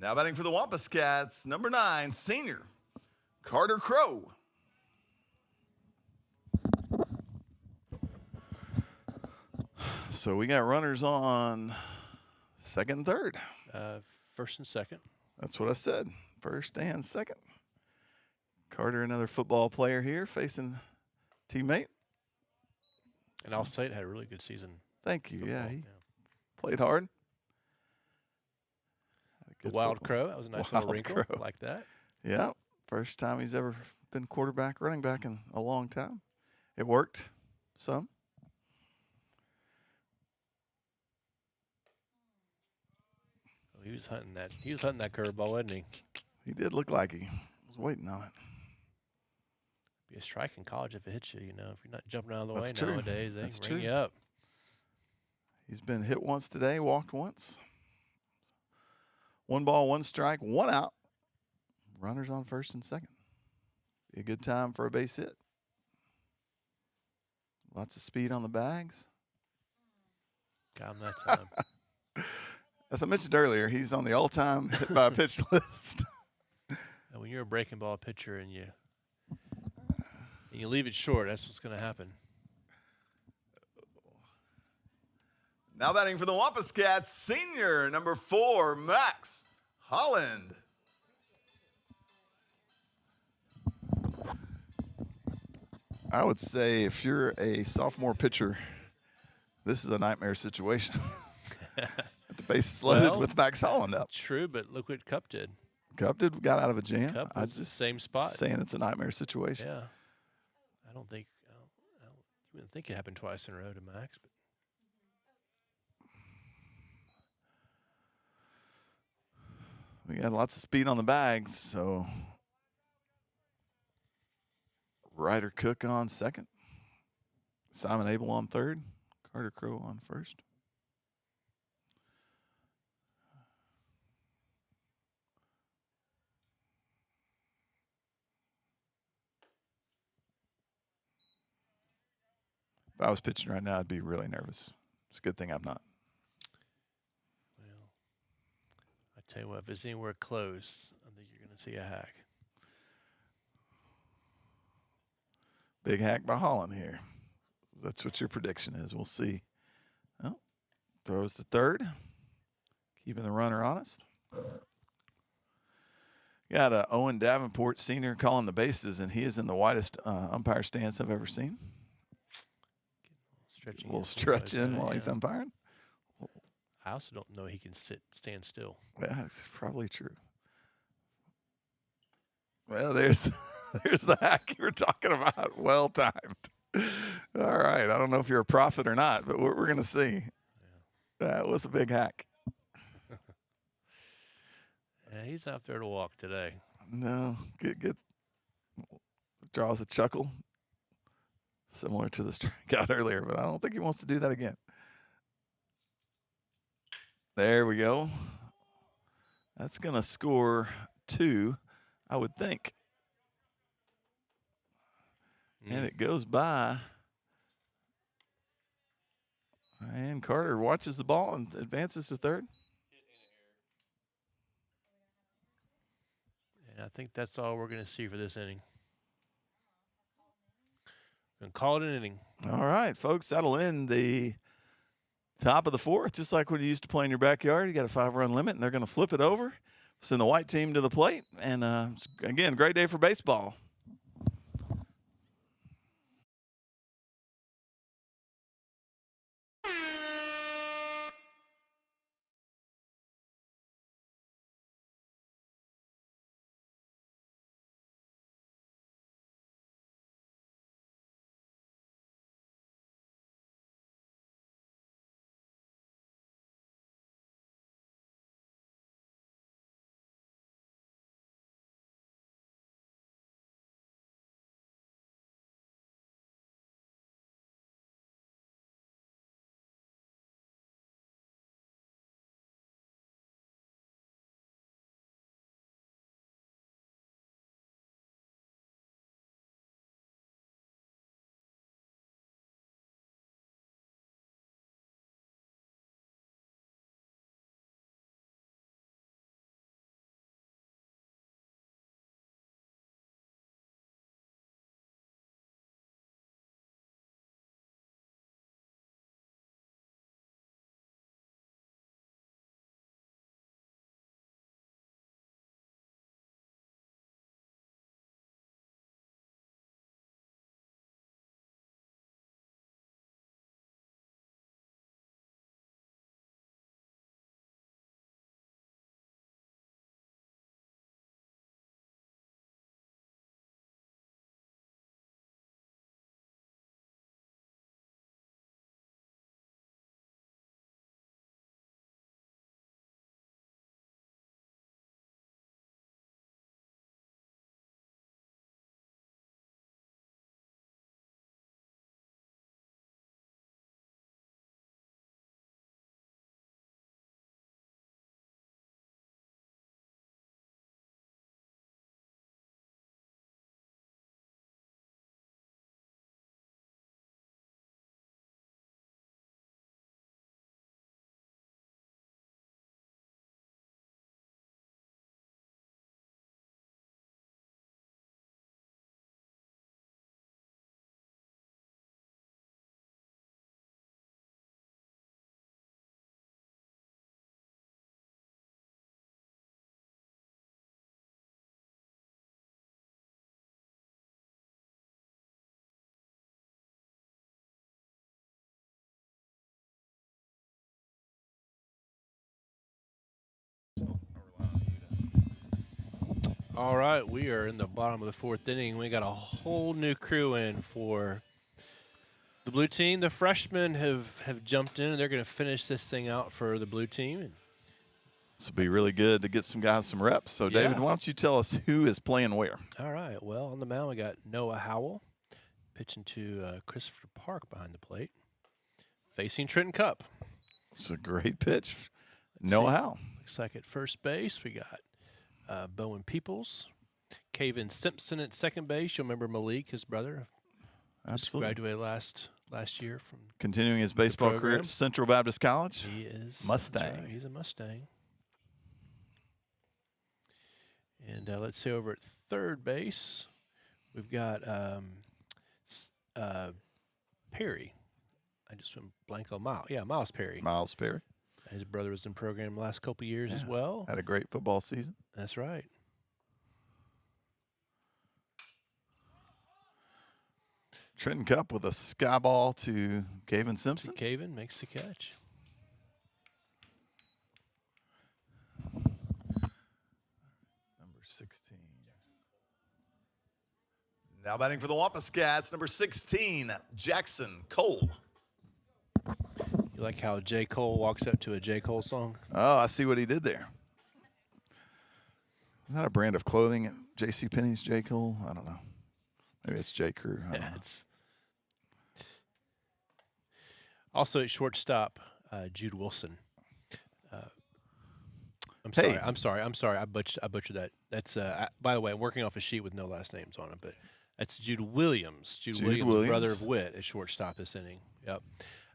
Now batting for the Wampus Cats, number 9, senior Carter Crow. So we got runners on second and third. First and second. That's what I said. First and second. Carter, another football player here, facing teammate. And I'll say it had a really good season. Thank you. Football, Yeah, he played hard. Had a The good Wild football. Crow. That was a nice Wild little wrinkle. Crow. Like that. Yeah. First time he's ever been quarterback, running back in a long time. It worked some. Oh, he was hunting that. He was hunting that curveball, wasn't he? He did look like he was waiting on it. Be a strike in college if it hits you. You know, if you're not jumping out of the That's way true. nowadays, they That's ring true. you up. He's been hit once today, walked once. 1 ball, 1 strike, 1 out. Runners on first and second. Be a good time for a base hit. Lots of speed on the bags. Got him that time. As I mentioned earlier, he's on the all-time hit by pitch list. And when you're a breaking ball pitcher and you leave it short, that's what's going to happen. Now batting for the Wampus Cats, senior number 4, Max Holland. I would say if you're a sophomore pitcher, this is a nightmare situation. The bases loaded Well, with Max Holland up. True, but look what Cup did. Cup got out of a jam. Cup I was the just same spot. saying it's a nightmare situation. Yeah. I don't think you wouldn't think it happened twice in a row to Max, but We got lots of speed on the bag, so Ryder Cook on second, Simon Abel on third, Carter Crow on first. If I was pitching right now, I'd be really nervous. It's a good thing I'm not. well, I tell you what, if it's anywhere close, I think you're going to see a hack. Big hack by Holland here. That's what your prediction is. We'll see. Oh, throws to third, keeping the runner honest. Got Owen Davenport, senior, calling the bases, and he is in the widest umpire stance I've ever seen. Stretching A little his stretch elbows in back, while he's yeah. umpiring. I also don't know he can stand still. Yeah, that's probably true. Well, there's the hack you were talking about. Well timed. All right. I don't know if you're a prophet or not, but we're going to see. That was a big hack. Yeah, he's out there to walk today. No, get draws a chuckle, similar to the strikeout earlier, but I don't think he wants to do that again. There we go. That's going to score 2, I would think. And it goes by. And Carter watches the ball and advances to third. And I think that's all we're going to see for this inning. Going to call it an inning. All right, folks, that'll end the top of the 4th, just like when you used to play in your backyard. You got a 5-run limit, and they're going to flip it over, send the white team to the plate. And, again, great day for baseball. All right, we are in the bottom of the fourth inning. We got a whole new crew in for the blue team. The freshmen have jumped in, and they're going to finish this thing out for the blue team. This will be really good to get some guys some reps. So, David, Yeah. why don't you tell us who is playing where? All right, well, on the mound, we got Noah Howell pitching to Christopher Park behind the plate, facing Trenton Cup. It's a great pitch. Let's Noah see. Howell. Looks like at first base, we got Bowen Peoples, Caven Simpson at second base. You'll remember Malik, his brother, just Absolutely. graduated last year from. Continuing his baseball career program. at Central Baptist College. He is that's Mustang. right, he's a Mustang. And let's see, over at third base, we've got Perry. I just went blank on Miles. Yeah, Miles Perry. Miles Perry. His brother was in the program the last couple years as Yeah. well. Had a great football season. That's right. Trenton Cup with a sky ball to Caven Simpson. Caven makes the catch. Number 16. Now batting for the Wampus Cats, number 16, Jackson Cole. You like how J. Cole walks up to a J. Cole song? Oh, I see what he did there. Is that a brand of clothing at J.C. Penney's J. Cole? I don't know. Maybe it's J. Crew. I don't know. It's also at shortstop, Jude Wilson. Hey. I'm sorry. I butchered that. That's by the way, I'm working off a sheet with no last names on it, but that's Jude Williams. Jude Williams, brother of Witt, at shortstop this inning. Yep.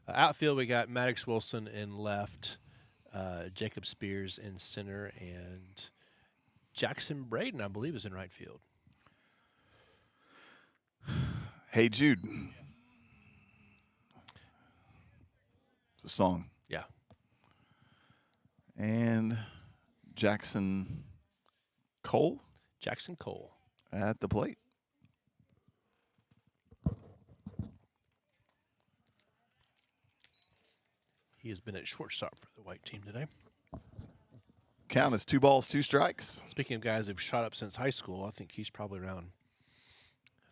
Outfield, we got Maddox Wilson in left, Jacob Spears in center, and Jackson Braden, I believe, is in right field. Hey, Jude. It's a song. Yeah. And Jackson Cole Jackson Cole. at the plate. He has been at shortstop for the white team today. Count is 2 balls, 2 strikes. Speaking of guys who've shot up since high school, I think he's probably around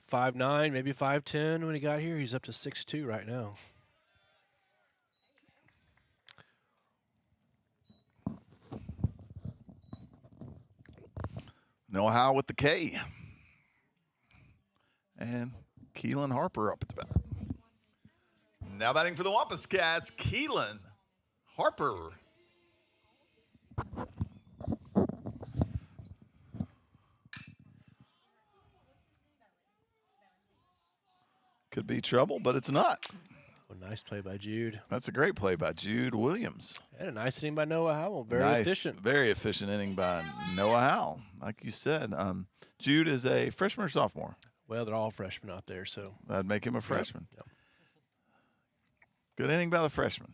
5'9", maybe 5'10" when he got here. He's up to 6'2" right now. Noah Howell with the K. And Keelan Harper up at the bat. Now batting for the Wampus Cats, Keelan Harper. Could be trouble, but it's not. Oh, nice play by Jude. That's a great play by Jude Williams. And a nice inning by Noah Howell. Very Nice, efficient. Very efficient inning by Noah Howell. Like you said, Jude is a freshman or sophomore. Well, they're all freshmen out there, so. That'd make him a freshman. Yep. Good inning by the freshman.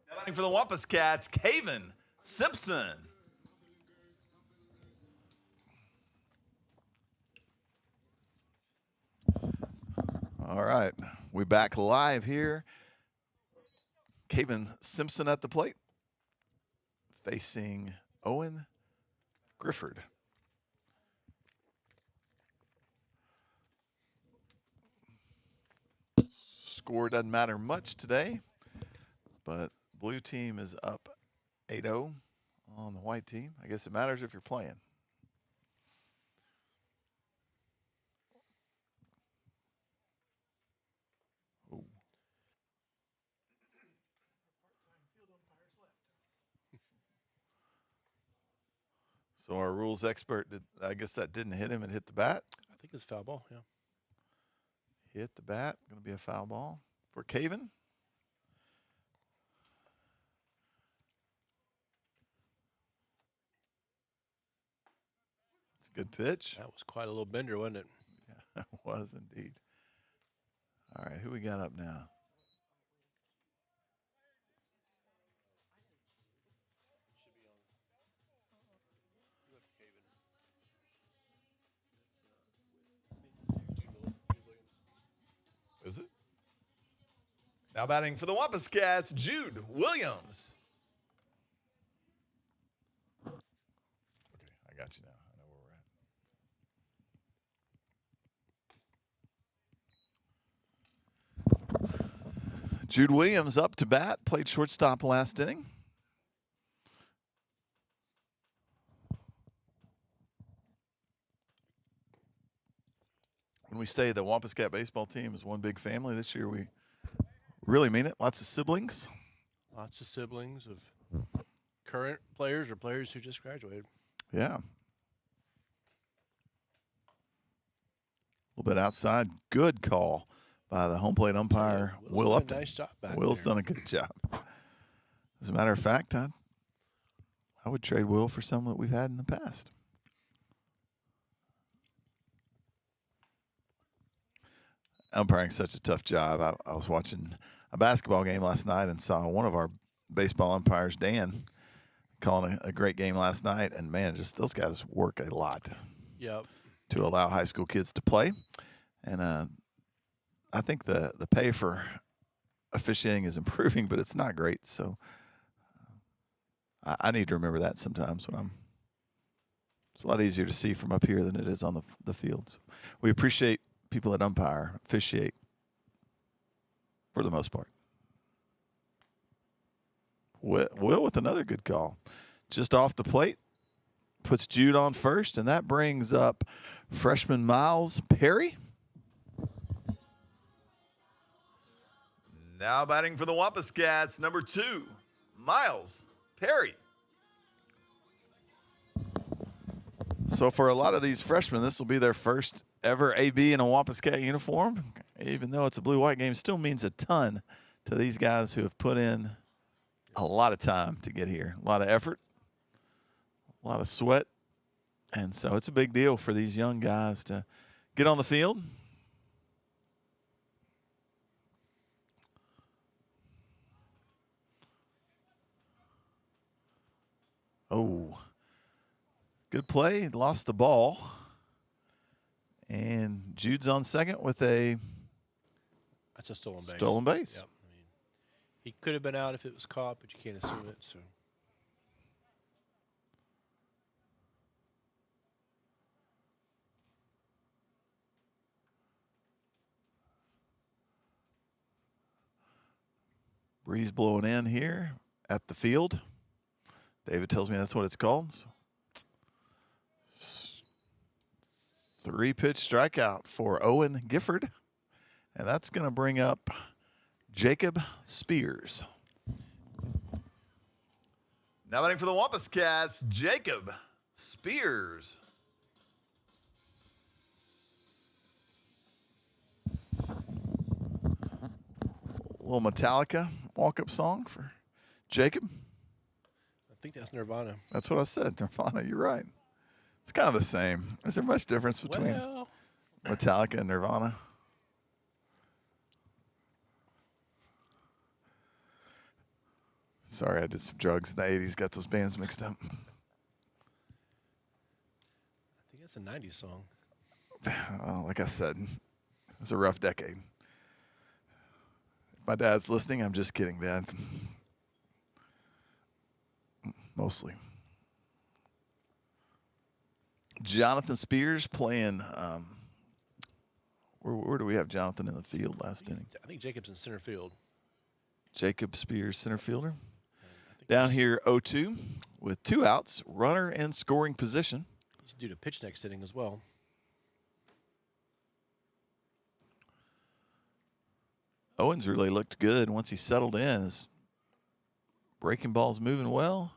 Now batting for the Wampus Cats, Caven Simpson. All right, we back live here. Caven Simpson at the plate, facing Owen Grifford. Score doesn't matter much today, but blue team is up 8-0 on the white team. I guess it matters if you're playing. Ooh. So our rules expert, I guess that didn't hit him. It hit the bat. I think it's foul ball. Yeah. Hit the bat. Going to be a foul ball for Caven. It's a good pitch. That was quite a little bender, wasn't it? Yeah, it was indeed. All right, who we got up now? Is it? Now batting for the Wampus Cats, Jude Williams. Okay, I got you now. I know where we're at. Jude Williams up to bat, played shortstop last inning. When we say the Wampus Cat baseball team is one big family, this year we really mean it. Lots of siblings. Lots of siblings of current players or players who just graduated. Yeah. A little bit outside. Good call by the home plate umpire, Will Will's done Upton. a nice job back Will's there. done a good job. As a matter of fact, I would trade Will for some that we've had in the past. Umpiring such a tough job. I was watching a basketball game last night and saw one of our baseball umpires, Dan, calling a great game last night. And, man, just those guys work a lot Yep. to allow high school kids to play. And I think the pay for officiating is improving, but it's not great. So I need to remember that sometimes when it's a lot easier to see from up here than it is on the field. So we appreciate people that umpire, officiate for the most part. Will with another good call. Just off the plate, puts Jude on first, and that brings up freshman Miles Perry. Now batting for the Wampus Cats, number 2, Miles Perry. So for a lot of these freshmen, this will be their first ever AB in a Wampus Cat uniform. Even though it's a blue-white game, still means a ton to these guys who have put in a lot of time to get here. A lot of effort, a lot of sweat. And so it's a big deal for these young guys to get on the field. Oh, good play. Lost the ball. And Jude's on second with a That's a stolen base. stolen base. Yep. I mean, he could have been out if it was caught, but you can't assume it. So. Breeze blowing in here at the field. David tells me that's what it's called. So 3-pitch strikeout for Owen Gifford. And that's going to bring up Jacob Spears. Now batting for the Wampus Cats, Jacob Spears. A little Metallica walk-up song for Jacob. I think that's Nirvana. That's what I said, Nirvana. You're right. It's kind of the same. Is there much difference between Well, Metallica and Nirvana? Sorry, I did some drugs in the 80s. Got those bands mixed up. I think that's a 90s song. Well, like I said, it was a rough decade. If my dad's listening, I'm just kidding, Dad. Mostly. Jonathan Spears playing. Where do we have Jonathan in the field last inning? I think Jacob's in center field. Jacob Spears, center fielder. I think Down he's- here, 0-2 with 2 outs, runner in scoring position. He's due to pitch next inning as well. Owens really looked good once he settled in. His breaking ball's moving well.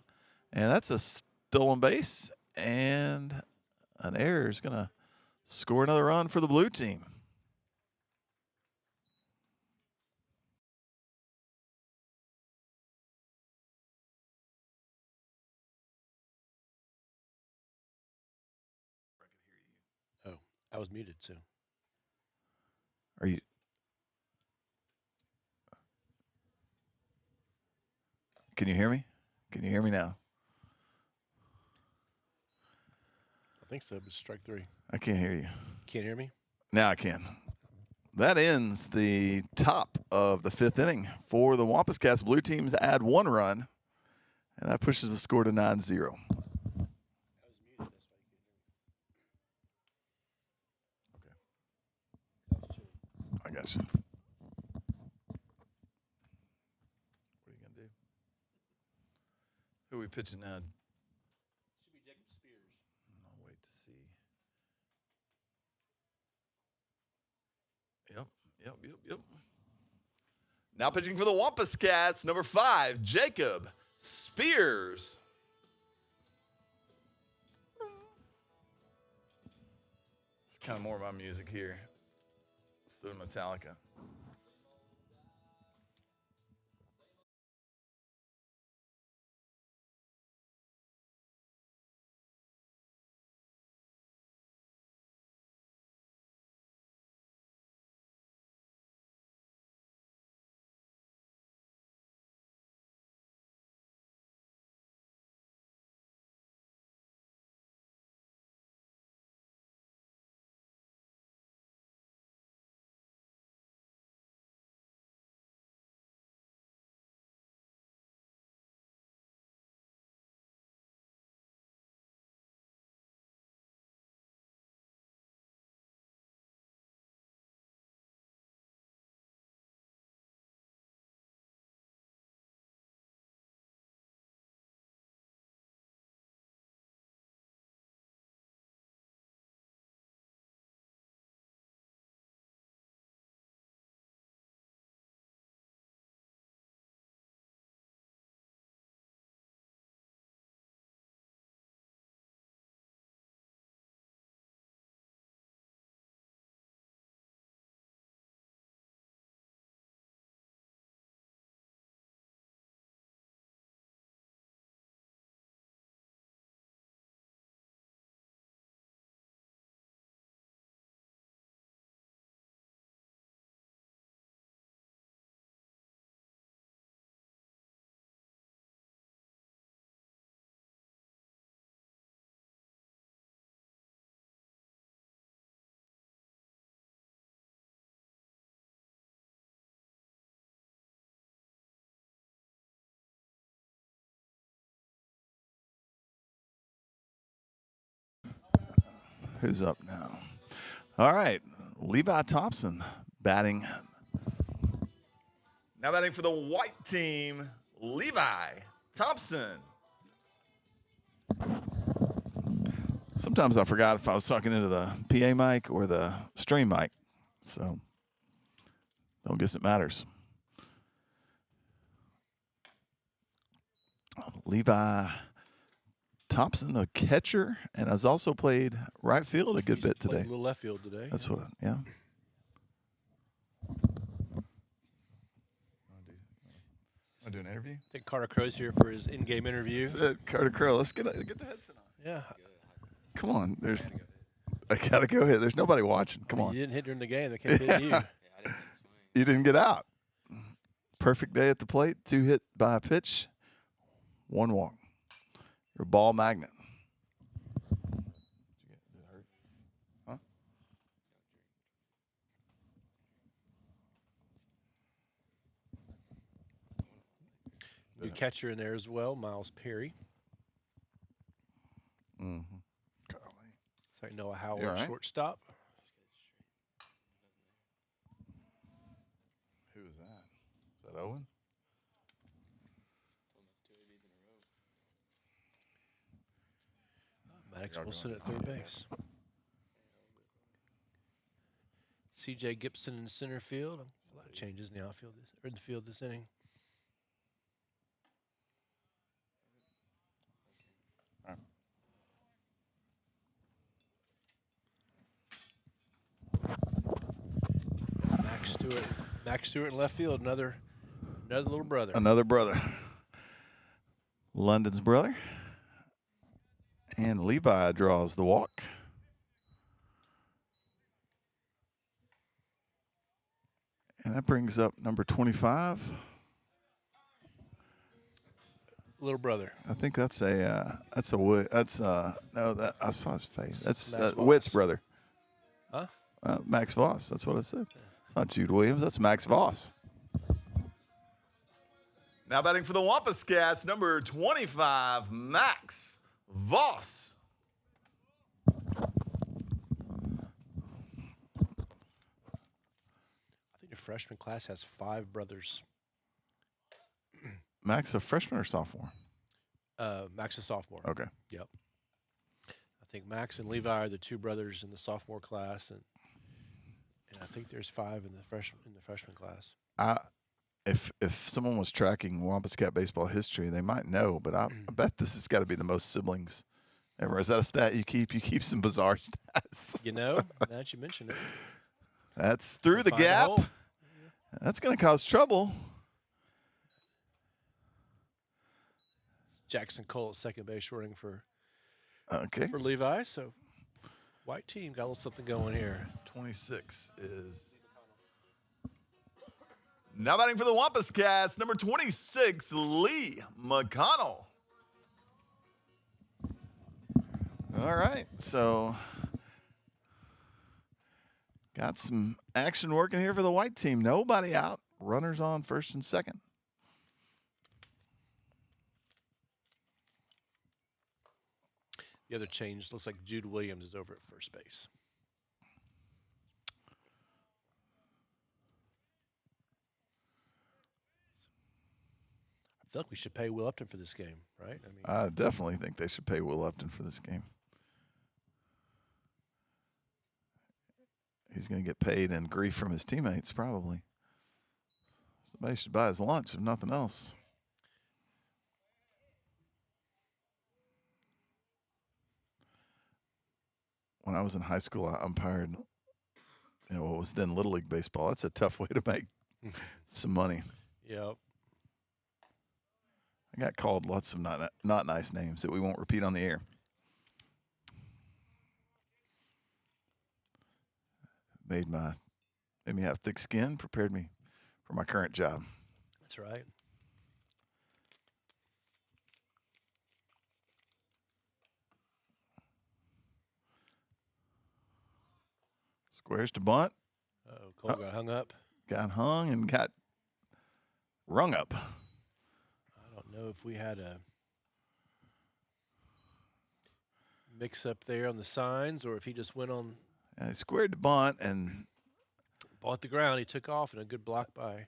And that's a stolen base. And an error is going to score another run for the blue team. Oh, I was muted, so. Are you? Can you hear me? Can you hear me now? I think so, but strike 3. I can't hear you. Can't hear me? Now I can. That ends the top of the 5th inning for the Wampus Cats. Blue teams add 1 run, and that pushes the score to 9-0. I was muted, that's why you I got you. What are you going to do? Who are we pitching now? Should be Jacob Spears. I'll wait to see. Yep. Now pitching for the Wampus Cats, number 5, Jacob Spears. It's kind of more of my music here. Still Metallica. Who's up now? All right, Levi Thompson batting. Now batting for the white team, Levi Thompson. Sometimes I forgot if I was talking into the PA mic or the stream mic, so don't guess it matters. Levi Thompson, a catcher, and has also played right field a good He's bit played today. a little left field today. That's what, yeah. Want to do an interview? I think Carter Crow's here for his in-game interview. That's it, Carter Crow. Let's get the headset on. Yeah. Come on, I gotta go ahead. There's nobody watching. Come on. You didn't hit during the game. They can't hit you. You didn't get out. Perfect day at the plate. 2 hit by a pitch. 1 walk. You're a ball magnet. Huh? New catcher in there as well, Miles Perry. Mm-hmm. So Noah Howell You all at right? shortstop. Who is that? Is that Owen? Maddox Y'all Wilson going at third base. C.J. Gibson in center field. A lot of changes in the outfield or in the field this inning. Max Stewart in left field. Another little brother. Another brother. London's brother. And Levi draws the walk. And that brings up number 25. Little brother. I think no, that I saw his face. That's Max Witt's Voss. brother. Huh? Max Voss. That's what I said. It's not Jude Williams. That's Max Voss. Now batting for the Wampus Cats, number 25, Max Voss. I think the freshman class has 5 brothers. Max, a freshman or sophomore? Max is sophomore. Okay. Yep. I think Max and Levi are the 2 brothers in the sophomore class, and I think there's 5 in the freshman class. If someone was tracking Wampus Cat baseball history, they might know, but I bet this has got to be the most siblings ever. Is that a stat you keep? You keep some bizarre stats. You know, now that you mention it. That's through the Find a gap. hole. That's going to cause trouble. It's Jackson Cole at second base, shorting for Okay. Levi. So, white team got a little something going here. 26 is now batting for the Wampus Cats, number 26, Lee McConnell. All right, so got some action working here for the white team. Nobody out. Runners on first and second. The other change looks like Jude Williams is over at first base. I feel like we should pay Will Upton for this game, right? I mean, I definitely think they should pay Will Upton for this game. He's going to get paid and grief from his teammates, probably. Somebody should buy his lunch, if nothing else. When I was in high school, I umpired, what was then Little League Baseball. That's a tough way to make some money. yep. I got called lots of not nice names that we won't repeat on the air. Made me have thick skin, prepared me for my current job. That's right. Squares to bunt, Oh, Cole got hung up. got hung and got rung up. I don't know if we had a mix up there on the signs or if he just went on He squared to bunt, and ball at the ground. He took off and a good block by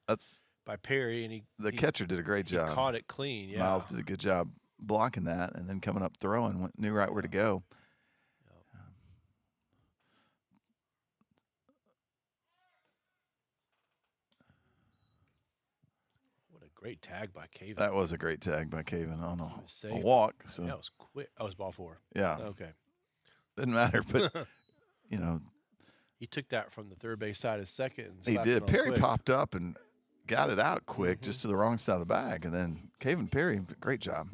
Perry, and the he catcher did a great he job. caught it clean. Yeah. Miles did a good job blocking that, and then coming up throwing, knew right where to go. What a great tag by Caven. That was a great tag by Caven on a Saved. walk. So That was quick. That was ball 4. yeah, Okay. didn't matter, but He took that from the third base side of second. And he slapped did. it on Perry quick. popped up and got it out quick, just to the wrong side of the bag, and then Caven Perry, great job.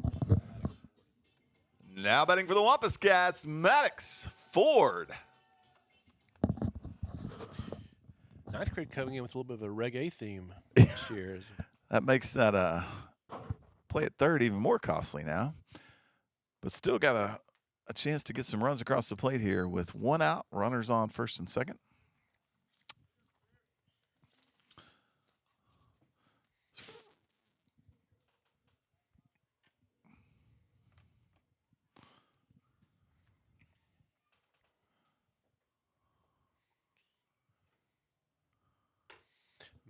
Now batting for the Wampus Cats, Maddox Ford. Ninth grade coming in with a little bit of a reggae theme this year. That makes that play at third, even more costly now. But still got a chance to get some runs across the plate here with one out, runners on first and second.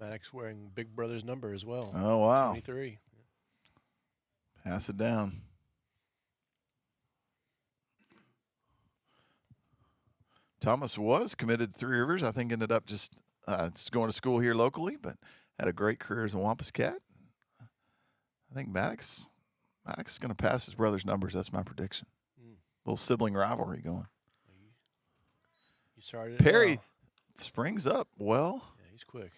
Maddox wearing Big Brother's number as well. Oh, wow. 23. Pass it down. Thomas was committed to Three Rivers. I think ended up just going to school here locally, but had a great career as a Wampus Cat. I think Maddox is going to pass his brother's numbers. That's my prediction. Little sibling rivalry going. You started Perry well. springs up well. Yeah, he's quick.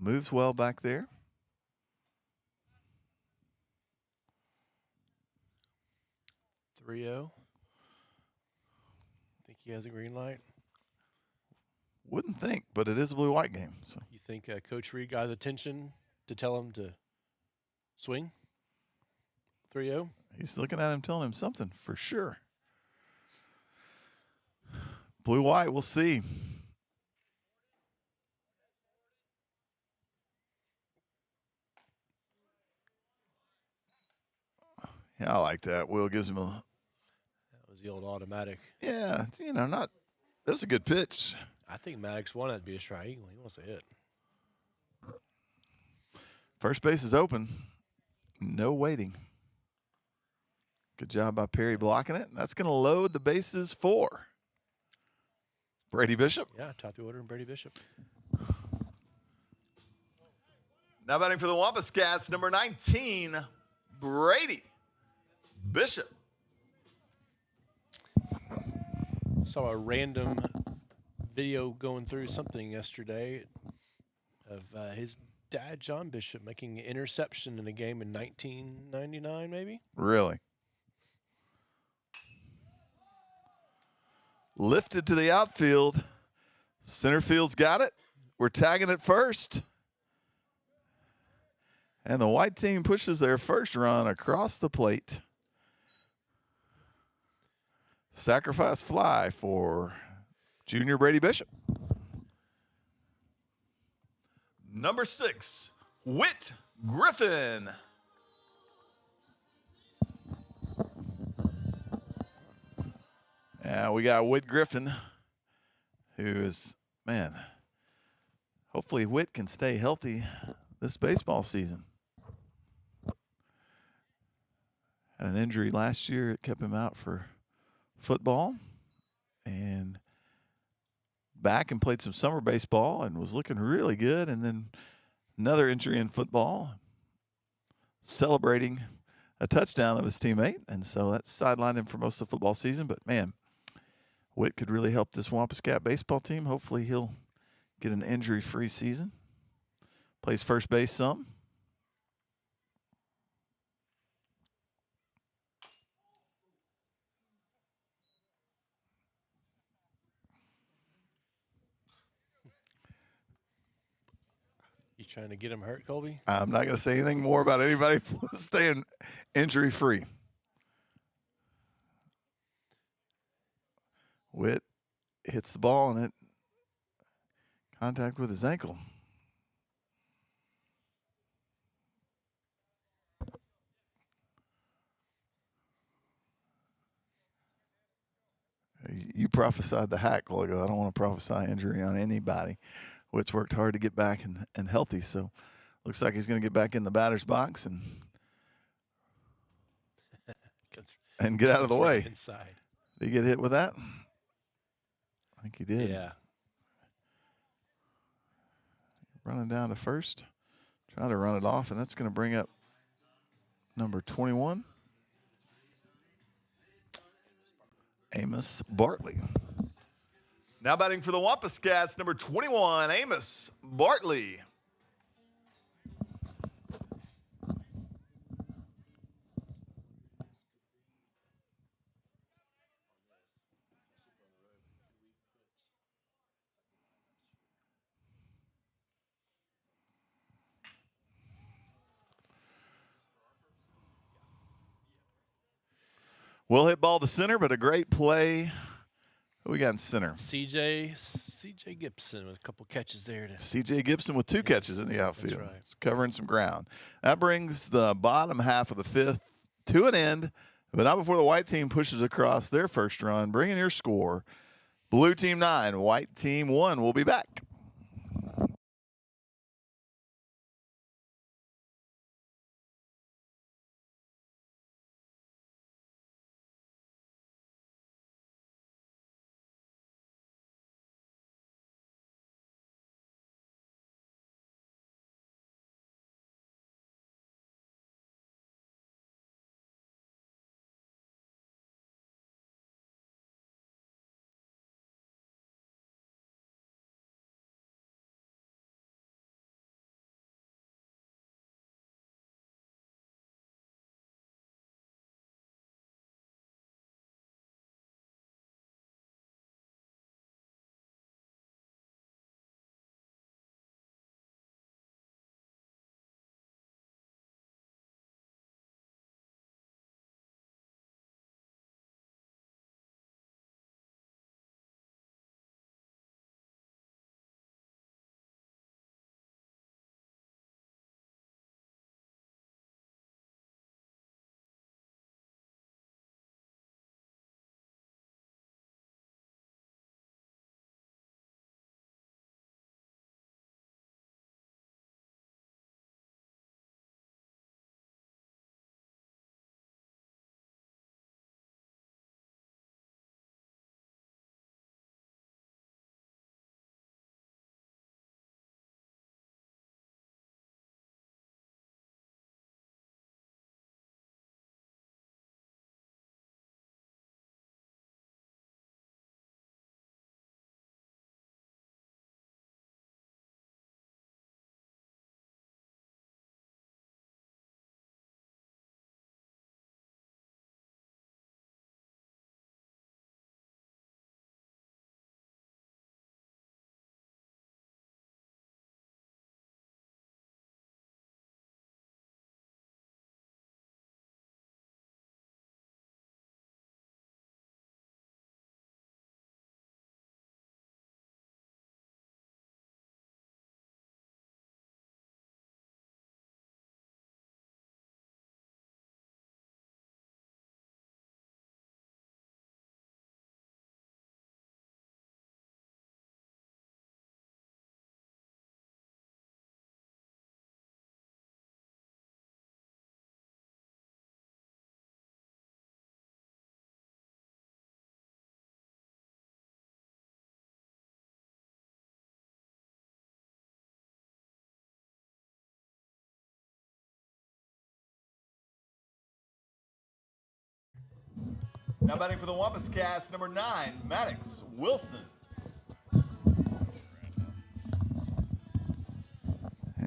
Moves well back there. Think he has a green light? Wouldn't think, but it is a blue-white game. So You think Coach Reed got his attention to tell him to swing? 3-0? he's looking at him, telling him something for sure. Blue-white, we'll see. Yeah, I like that. Will gives him a. That was the old automatic. Yeah, it's, not. That's a good pitch. I think Maddox wanted to be a strike. He wants to hit. First base is open. No waiting. Good job by Perry blocking it. That's going to load the bases for Brady Bishop. Yeah, top the order and Brady Bishop. Now batting for the Wampus Cats, number 19, Brady Bishop. Saw a random video going through something yesterday of his dad, John Bishop, making an interception in a game in 1999, maybe? Really? Lifted to the outfield. Center field's got it. We're tagging it first. And the white team pushes their first run across the plate. Sacrifice fly for junior Brady Bishop. Number 6, Whit Griffin. Yeah, we got Whit Griffin, who is, man, hopefully Whit can stay healthy this baseball season. Had an injury last year. It kept him out for football. And back and played some summer baseball and was looking really good. And then another injury in football, celebrating a touchdown of his teammate. And so that sidelined him for most of the football season. But, man, Whit could really help this Wampus Cat baseball team. Hopefully he'll get an injury-free season. Plays first base some. You trying to get him hurt, Colby? I'm not going to say anything more about anybody staying injury-free. Whit hits the ball and it contact with his ankle. You prophesied the hack a while ago. I don't want to prophesy injury on anybody. Whit's worked hard to get back and healthy, so looks like he's going to get back in the batter's box and get out of the way. Inside. Did he get hit with that? I think he did. Yeah. Running down to first. Trying to run it off, and that's going to bring up number 21, Amos Bartley. Now batting for the Wampus Cats, number 21, Amos Bartley. Will hit ball to center, but a great play. Who we got in center? C.J. Gibson with a couple catches there. C.J. Gibson with 2 catches in the outfield. right. He's covering some ground. That brings the bottom half of the 5th to an end, but not before the white team pushes across their first run, bringing your score. Blue team 9, white team 1. We'll be back. Now batting for the Wampus Cats, number 9, Maddox Wilson.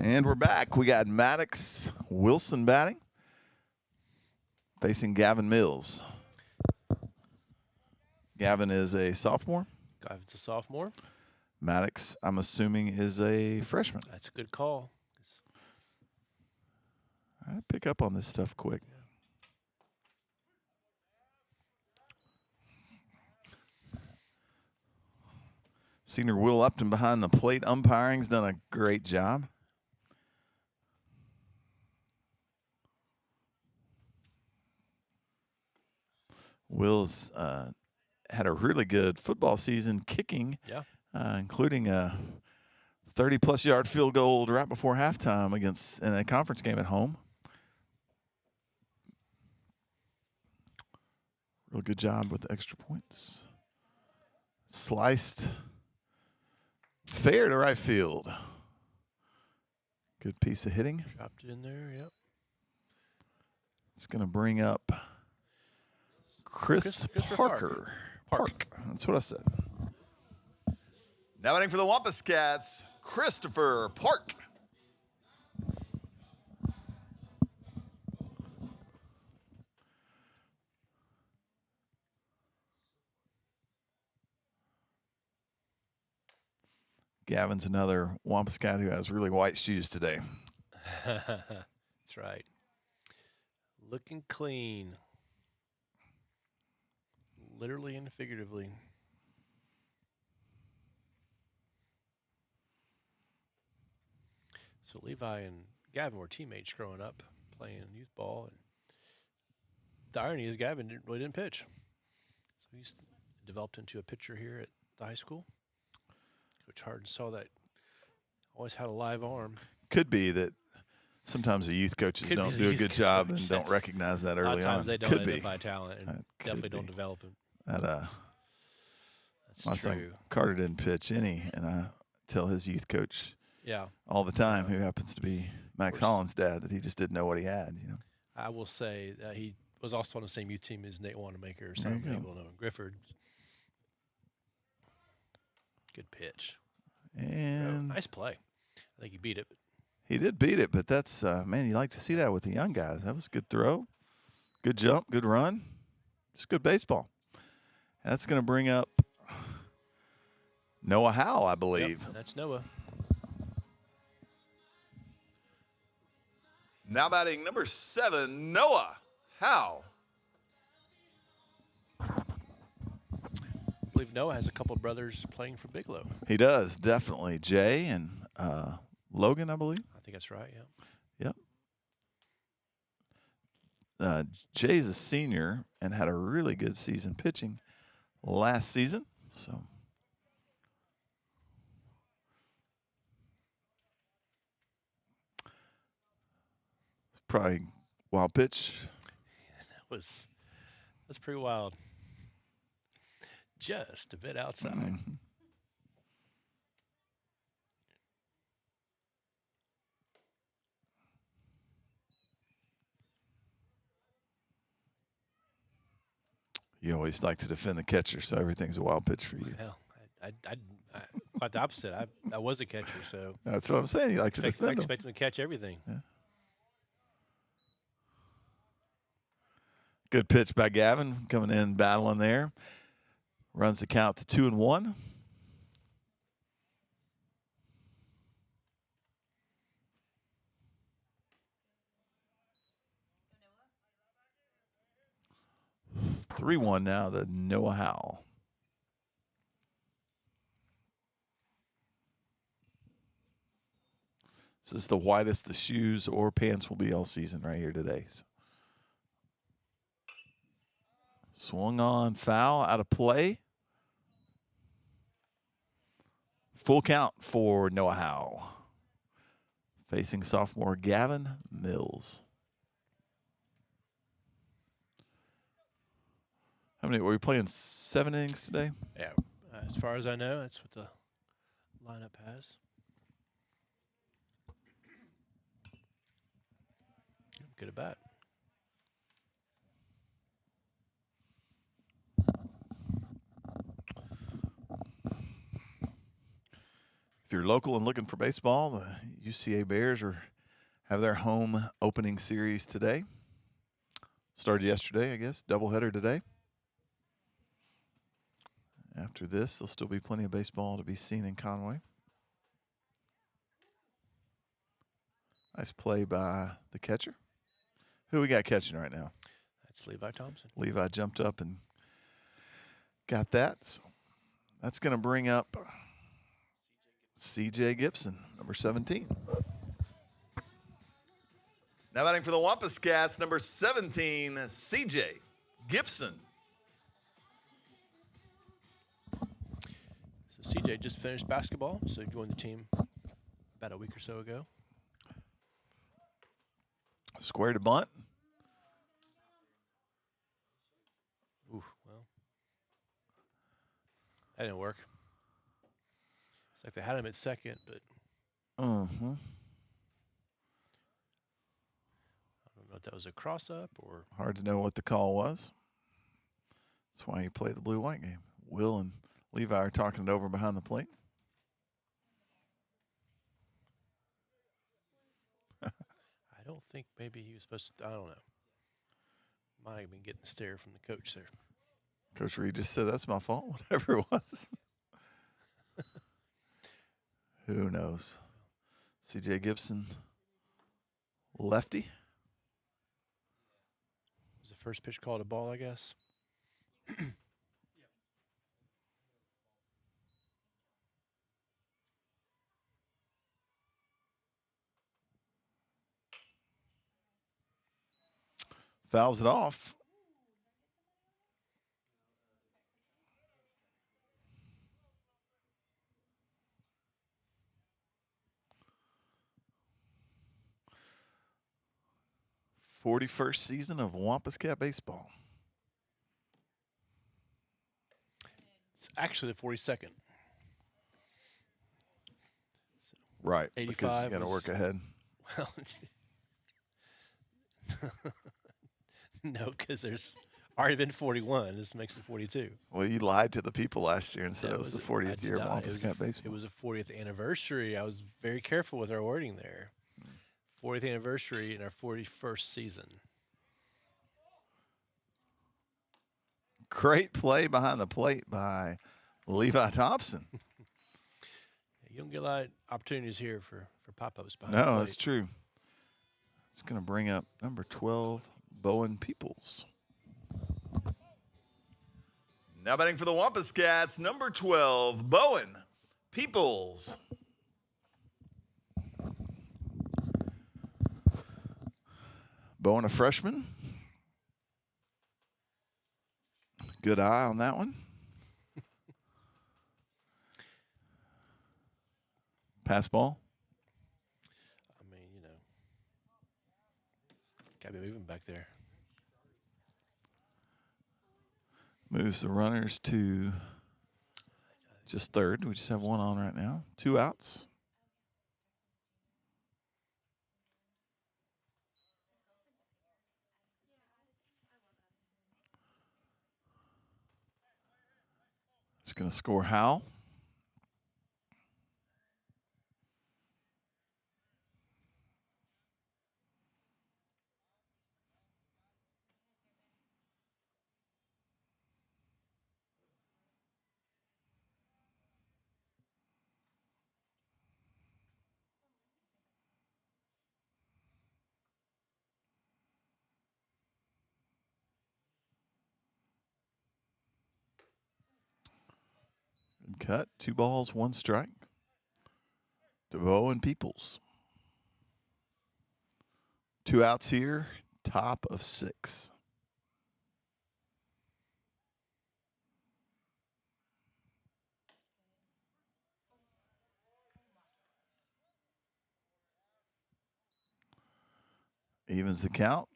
And we're back. We got Maddox Wilson batting, facing Gavin Mills. Gavin is a sophomore. Gavin's a sophomore. Maddox, I'm assuming, is a freshman. That's a good call. I pick up on this stuff quick. Senior Will Upton behind the plate umpiring's done a great job. Will's had a really good football season kicking, including a 30-plus yard field goal right before halftime in a conference game at home. Real good job with the extra points. Sliced fair to right field. Good piece of hitting. Dropped it in there, yep. It's going to bring up Chris Parker. Park. That's what I said. Now batting for the Wampus Cats, Christopher Park. Gavin's another Wampus Cat who has really white shoes today. That's right. Looking clean. literally and figuratively. So Levi and Gavin were teammates growing up, playing youth ball. And the irony is Gavin really didn't pitch. So he's developed into a pitcher here at the high school. Coach Harden saw that. Always had a live arm. Could be that sometimes the youth coaches Could be don't the do a youth good job coach, and don't that's- recognize that A lot early of times on. they don't Could identify be. talent and That could definitely don't be. develop it. That That's my true. son Carter didn't pitch any, and I tell his youth coach Yeah, all the time, who happens to be Max course. Holland's dad, that he just didn't know what he had. You know. I will say that he was also on the same youth team as Nate Wanamaker, There Simon you go. Abel, and Grifford. Good pitch. And Nice play. I think he beat it. he did beat it, but that's man, you like to see that with the young guys. That was a good throw, good jump, good run, just good baseball. That's going to bring up Noah Howell, I believe. Yep, that's Noah. Now batting number 7, Noah Howell. I believe Noah has a couple brothers playing for Bigelow. He does, definitely. Jay and Logan, I believe. I think that's right, yeah. Yep. Jay's a senior and had a really good season pitching last season. So it's probably wild pitch. That's pretty wild. Just a bit outside. Mhm. You always like to defend the catcher, so everything's a wild pitch for you. Hell, I quite the opposite. I was a catcher, so That's what I'm saying. You like to I defend them. expect him to catch everything. Good pitch by Gavin, coming in, battling there. Runs the count to 2-1. Noah. 3-1 now to Noah Howell. This is the whitest the shoes or pants will be all season right here today. So. Swung on, foul, out of play. Full count for Noah Howell. Facing sophomore Gavin Mills. How many were we playing? 7 innings today? Yeah, as far as I know, that's what the lineup has. Good at bat. If you're local and looking for baseball, the UCA Bears have their home opening series today. Started yesterday, I guess. Doubleheader today. After this, there'll still be plenty of baseball to be seen in Conway. Nice play by the catcher. Who we got catching right now? That's Levi Thompson. Levi jumped up and got that. So that's going to bring up C.J. Gibson, number 17. Now batting for the Wampus Cats, number 17, C.J. Gibson. So CJ just finished basketball, so he joined the team about a week or so ago. Square to bunt. Ooh, well, that didn't work. It's like they had him at second, but Mm-hmm. I don't know if that was a cross-up or Hard to know what the call was. That's why you play the blue-white game. Will and Levi are talking it over behind the plate. I don't think maybe he was supposed to. I don't know. Might have been getting a stare from the coach there. Coach Reed just said, that's my fault, whatever it was. Who knows? C.J. Gibson, lefty. Was the first pitch called a ball, I guess? Fouls it off. '41st season of Wampus Cat baseball. It's actually the 42nd. Right, because you 85 got to was- work ahead. Well, no, because there's already been 41. This makes it 42. Well, you lied to the people last year and said That it was the I 40th did year of not. Wampus Cat It baseball. was a 40th anniversary. I was very careful with our wording there. 40th anniversary in our 41st season. Great play behind the plate by Levi Thompson. You don't get a lot of opportunities here for pop-ups behind No, the that's plate. true. It's going to bring up number 12, Bowen Peoples. Now batting for the Wampus Cats, number 12, Bowen Peoples. Bowen, a freshman. Good eye on that one. Pass ball. I mean, got to be moving back there. Moves the runners to just third. We just have one on right now. 2 outs. It's going to score Howell. Good cut. 2 balls, 1 strike. DeVoe and Peoples. 2 outs here. Top of 6. Evens the count.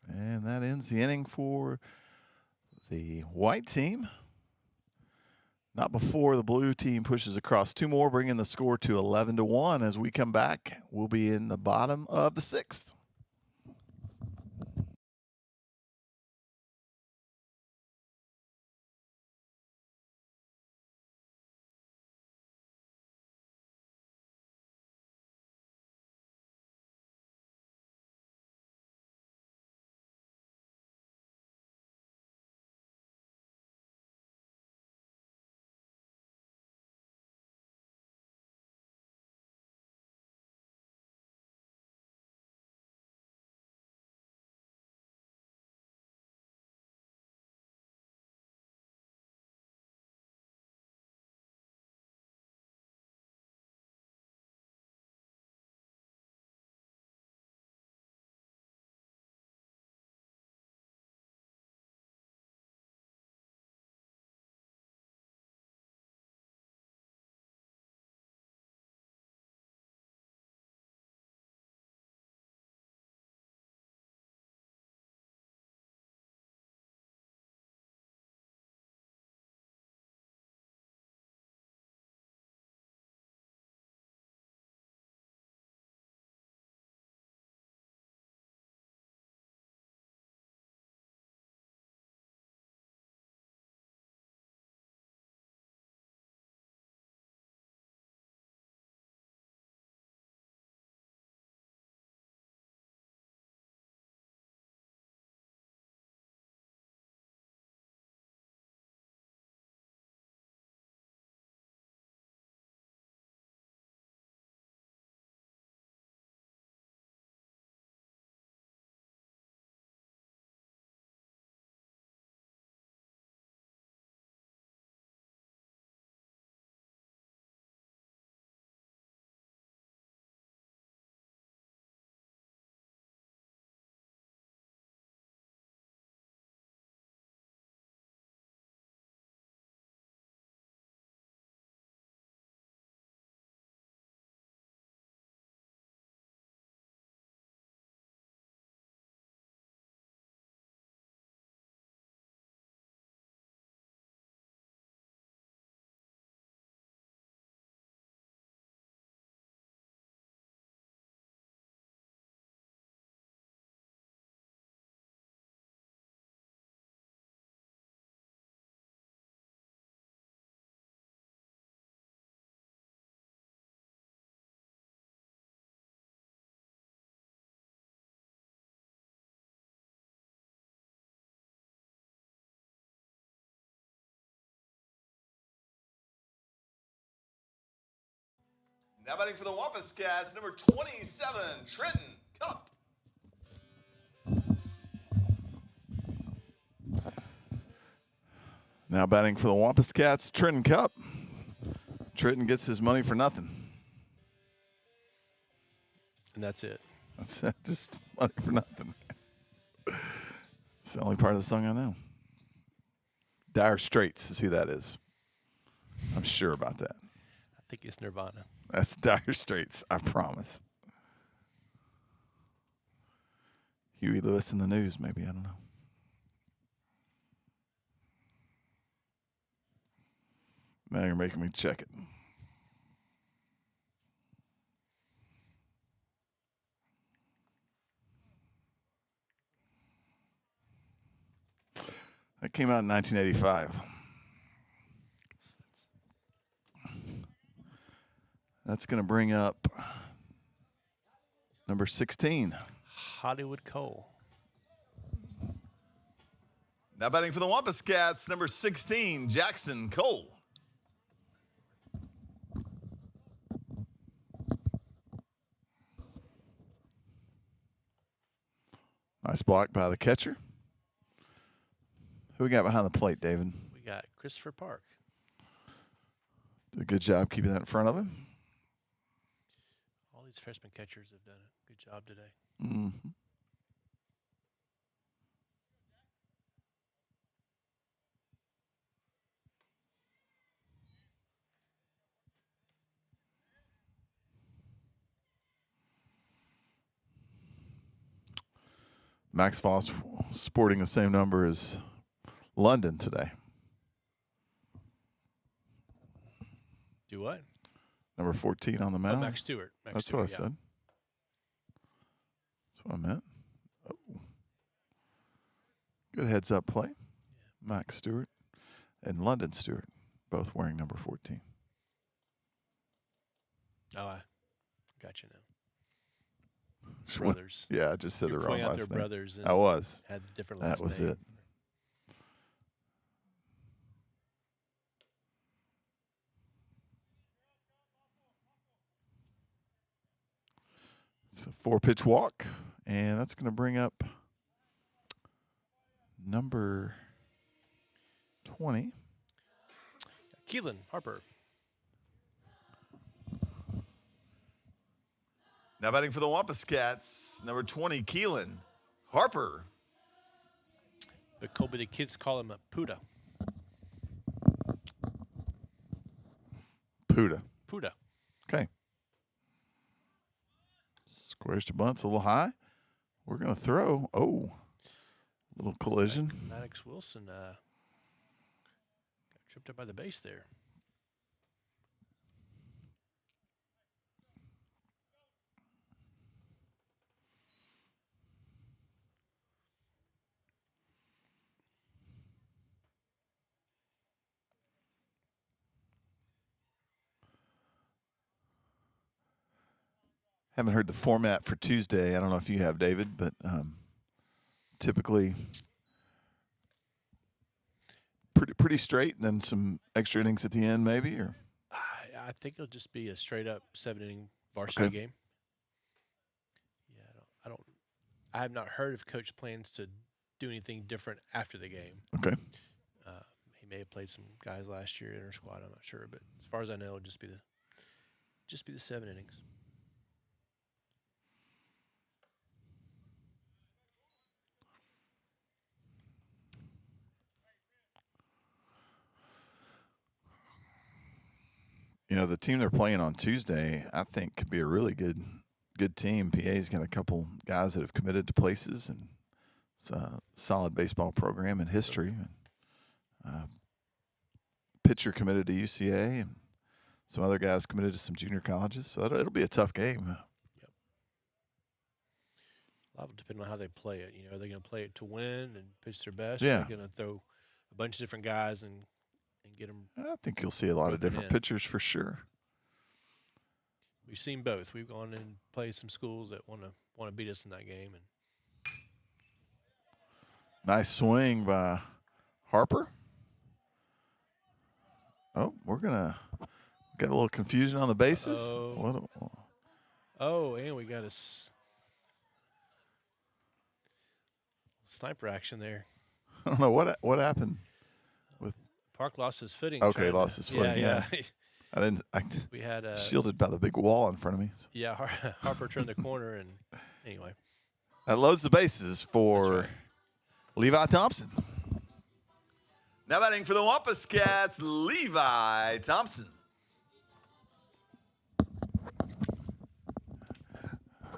And that ends the inning for the white team. Not before the blue team pushes across 2 more, bringing the score to 11-1. As we come back, we'll be in the bottom of the 6th. Now batting for the Wampus Cats, number 27, Trenton Cup. Now batting for the Wampus Cats, Trenton Cup. Trenton gets his money for nothing. And that's it. That's just money for nothing. It's the only part of the song I know. Dire Straits is who that is. I'm sure about that. I think it's Nirvana. That's Dire Straits, I promise. Huey Lewis in the News, maybe, I don't know. Now you're making me check it. That came out in 1985. That's going to bring up number 16. Hollywood Cole. Now batting for the Wampus Cats, number 16, Jackson Cole. Nice block by the catcher. Who we got behind the plate, David? We got Christopher Park. Did a good job keeping that in front of him. All these freshman catchers have done a good job today. Mm-hmm. Max Voss sporting the same number as London today. Do what? Number 14 on the Oh, mound. Max Stewart. Max That's Stewart, what I said. That's what I meant. Oh. Good heads up play. Max Stewart and London Stewart, both wearing number 14. Oh, I got you now. Brothers. Yeah, I just said You're the wrong pointing out last their name. brothers. And I was. had different last That was names. it. It's a 4-pitch walk, and that's going to bring up number 20. Keelan Harper. Now batting for the Wampus Cats, number 20, Keelan Harper. But Colby, the kids call him a Puda. Puda. Puda. Okay. Squares to bunts a little high. We're going to throw. Oh, little collision. Maddox Wilson got tripped up by the base there. Haven't heard the format for Tuesday. I don't know if you have, David, but typically pretty straight, and then some extra innings at the end, maybe. Or I think it'll just be a straight up 7-inning varsity game. Yeah, I have not heard if Coach plans to do anything different after the game. Okay. He may have played some guys last year in our squad. I'm not sure, but as far as I know, it'll just be the 7 innings. You know, the team they're playing on Tuesday, I think, could be a really good team. PA's got a couple guys that have committed to places, and it's a solid baseball program in history. Pitcher committed to UCA, and some other guys committed to some junior colleges. So it'll be a tough game. Yep. A lot will depend on how they play it. You know, are they going to play it to win and pitch their best? Yeah. Or are they going to throw a bunch of different guys and get them? I think you'll see a lot of different pitchers for sure. We've seen both. We've gone and played some schools that want to beat us in that game. And nice swing by Harper. Oh, we got got a little confusion on the bases. Uh-oh. What? Oh, and we got a sniper action there. I don't know what happened with. Park lost his footing. Okay, trying lost to- his footing, yeah. I didn't. We had Shielded by the big wall in front of me. yeah, Harper turned the corner, and anyway, That loads the bases for That's right. Levi Thompson. Now batting for the Wampus Cats, Levi Thompson.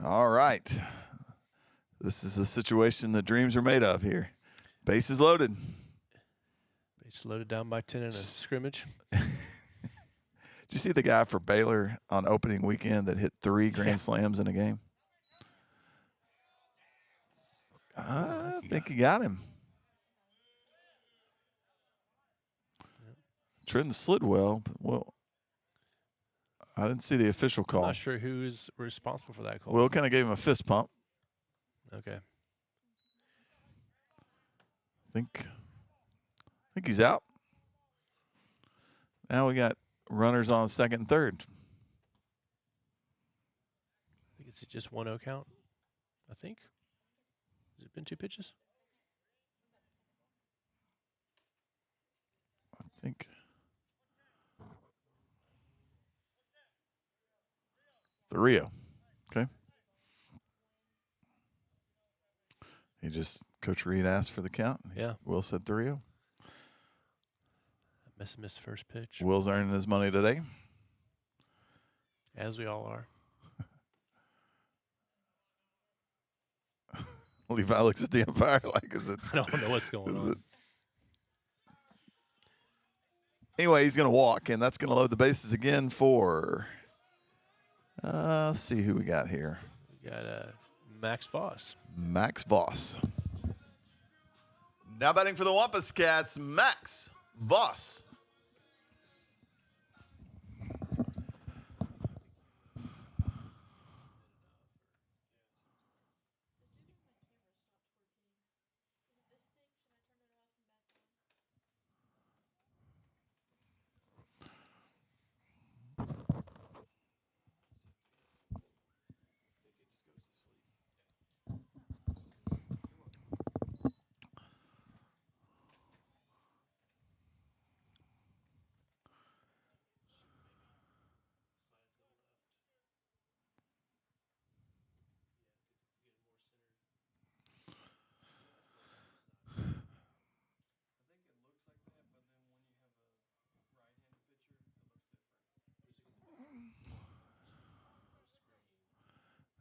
All right. This is the situation the dreams are made of here. Bases loaded. base loaded down by 10 in a scrimmage. Did you see the guy for Baylor on opening weekend that hit 3 grand slams in a game? I think he got him. Trenton slid well, but I didn't see the official I'm call. not sure who is responsible for that call. Will kind of gave him a fist pump. Okay. I think he's out. Now we got runners on second and third. I think it's just 1-0 count. I think. Has it been 2 pitches? I think. 3-0. Okay. Coach Reed asked for the count. Yeah. Will said 3-0. Missed first pitch, Will's earning his money today. as we all are. Levi looks at the umpire like, is it? I don't know what's going Is on. it? Anyway, he's going to walk, and that's going to load the bases again for. Let's see who we got here. We got Max Voss. Max Voss. Now batting for the Wampus Cats, Max Voss.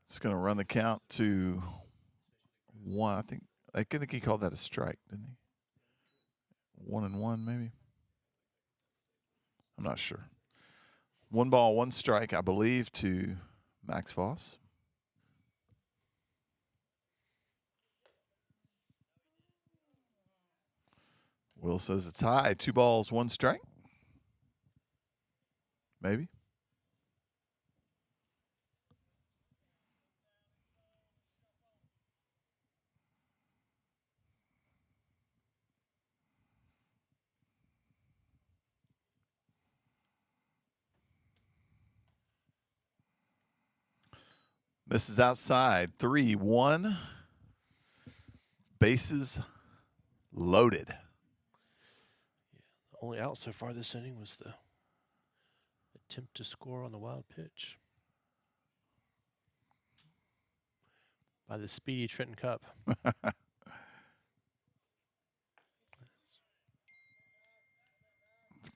It's going to run the count to 1. I think he called that a strike, didn't he? 1-1 maybe. I'm not sure. 1 ball, 1 strike, I believe, to Max Voss. Will says it's high. 2 balls, 1 strike. Maybe. Misses outside. 3-1. Bases loaded. The only out so far this inning was the attempt to score on the wild pitch by the speedy Trenton Cup.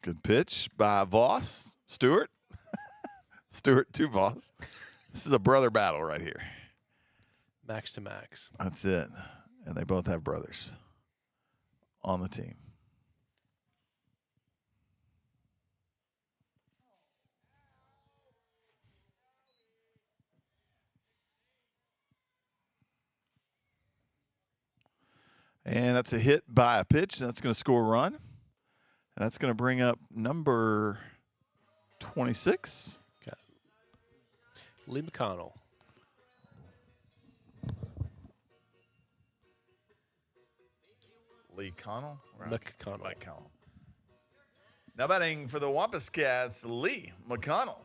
Good pitch by Voss. Stewart. Stewart to Voss. This is a brother battle right here. Max to Max. That's it. And they both have brothers on the team. And that's a hit by a pitch. That's going to score a run. And that's going to bring up number 26. Lee McConnell. Lee Connell? McConnell. McConnell. Now batting for the Wampus Cats, Lee McConnell.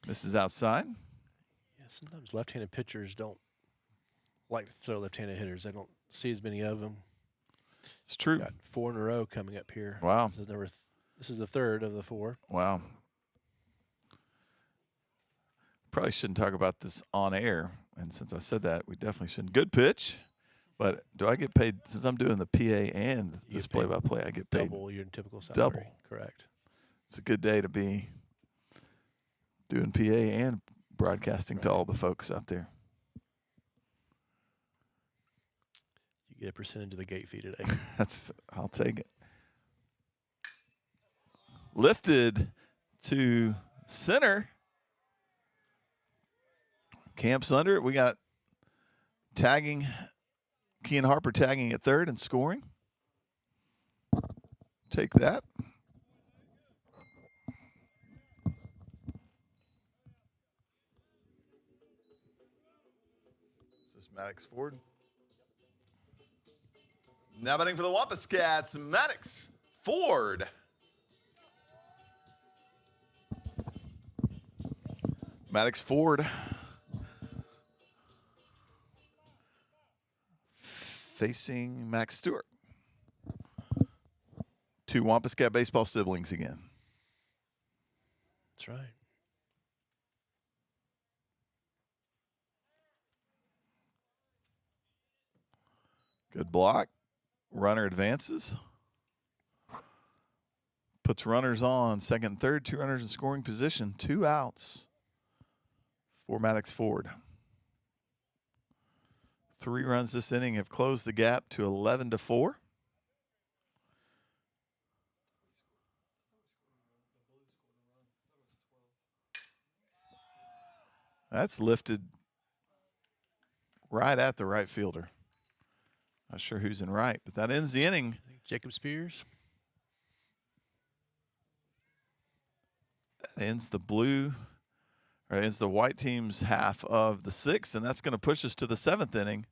This is outside. Yeah, sometimes left-handed pitchers don't like to throw left-handed hitters. They don't see as many of them. It's true. Got 4 in a row coming up here. Wow. This is the third of the 4. Wow. Probably shouldn't talk about this on air. And since I said that, we definitely shouldn't. Good pitch. But do I get paid, since I'm doing the PA and You this get paid play-by-play, I get paid Double your typical salary. double. Correct. It's a good day to be doing PA and broadcasting to Right. all the folks out there. You get a percentage of the gate fee today. I'll take it. Lifted to center. Camp's under it. We got tagging, Kean Harper tagging at third and scoring. Take that. This is Maddox Ford. Now batting for the Wampus Cats, Maddox Ford. Maddox Ford facing Max Stewart. 2 Wampus Cat baseball siblings again. That's right. Good block. Runner advances. Puts runners on second and third. 2 runners in scoring position. 2 outs for Maddox Ford. 3 runs this inning have closed the gap to 11-4. That's lifted right at the right fielder. Not sure who's in right, but that ends the inning. I think Jacob Spears. That ends the ends the white team's half of the 6th, and that's going to push us to the 7th inning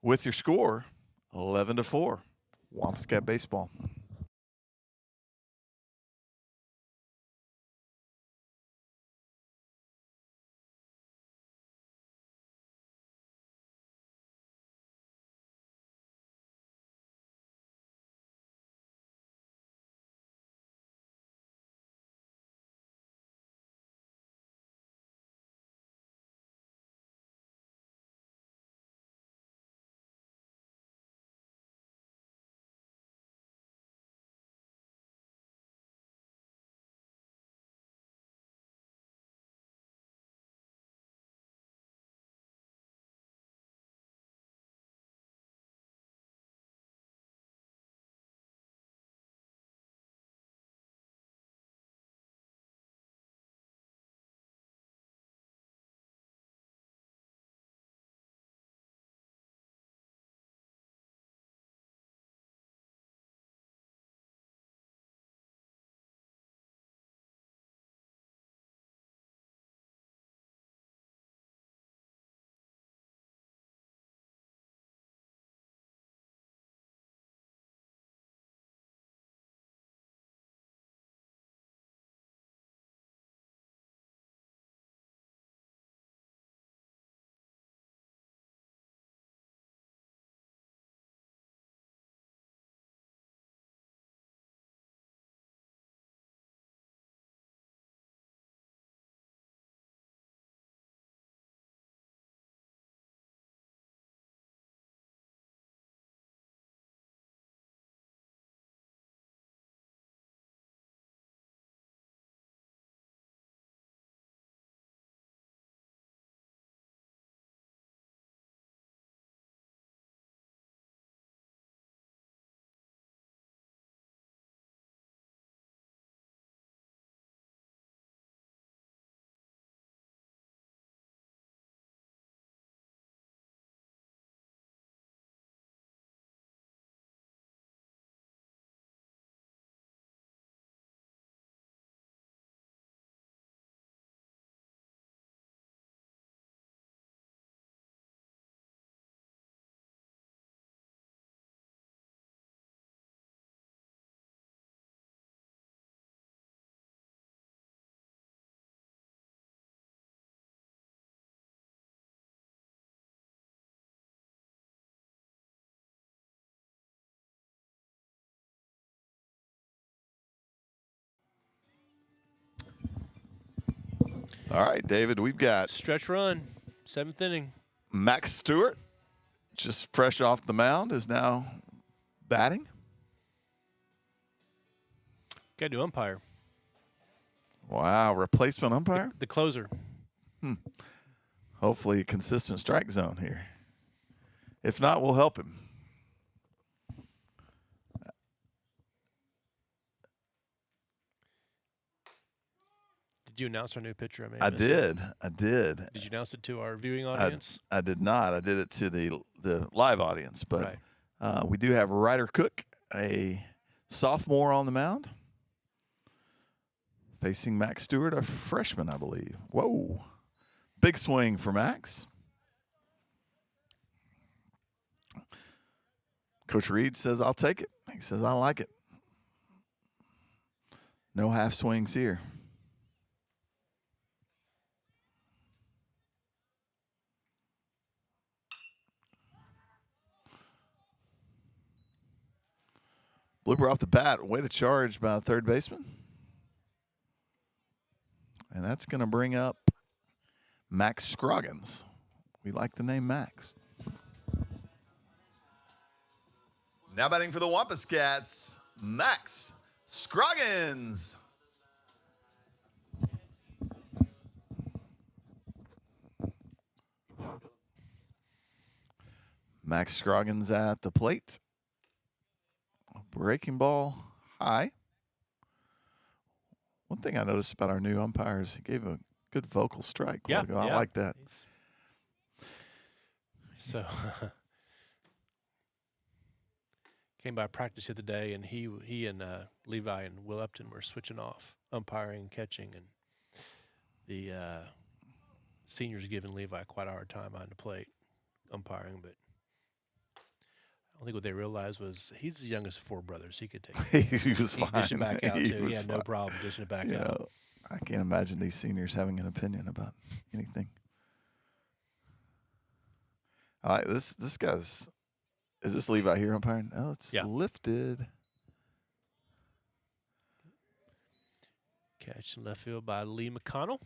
with your score 11-4. Wampus Cat baseball. All right, David, we've got Stretch run, 7th inning. Max Stewart, just fresh off the mound, is now batting. Got to do umpire. Wow, replacement umpire? The closer. Hopefully a consistent strike zone here. If not, we'll help him. Did you announce our new pitcher? I mean, I did. Did you announce it to our viewing audience? I did not. I did it to the live audience, but Right. we do have Ryder Cook, a sophomore on the mound, facing Max Stewart, a freshman, I believe. Whoa. Big swing for Max. Coach Reed says, I'll take it. He says, I like it. No half swings here. Blooper off the bat, way to charge by the third baseman. And that's going to bring up Max Scroggins. We like the name Max. Now batting for the Wampus Cats, Max Scroggins. Max Scroggins at the plate. Breaking ball high. One thing I noticed about our new umpires, he gave a good vocal strike. Yeah, I like that. So came by practice the other day, and he and Levi and Will Upton were switching off umpiring and catching, and the seniors giving Levi quite a hard time behind the plate umpiring, but I think what they realized was he's the youngest of 4 brothers. He could take it. He was He fine. could dish it back out, He too. was He had no fine. problem dishing it back You out. know, I can't imagine these seniors having an opinion about anything. All right, this guy's – is this Levi here umpiring? Oh, it's lifted. Catch in left field by Lee McConnell.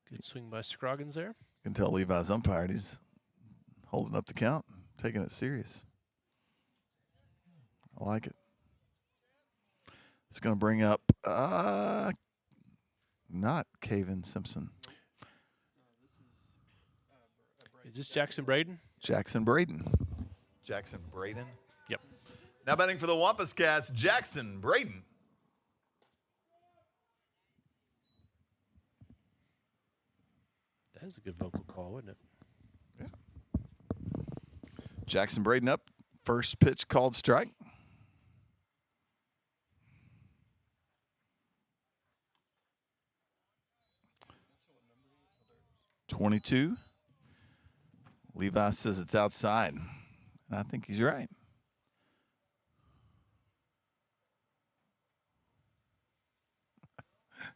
Good swing by Scroggins there. You can tell Levi's umpired. He's holding up the count, taking it serious. I like it. It's going to bring up not Caven Simpson. Is this Jackson Braden? Jackson Braden. Jackson Braden? Yep. Now batting for the Wampus Cats, Jackson Braden. That was a good vocal call, wasn't it? Yeah. Jackson Braden up. First pitch called strike. .22. Levi says it's outside, and I think he's right.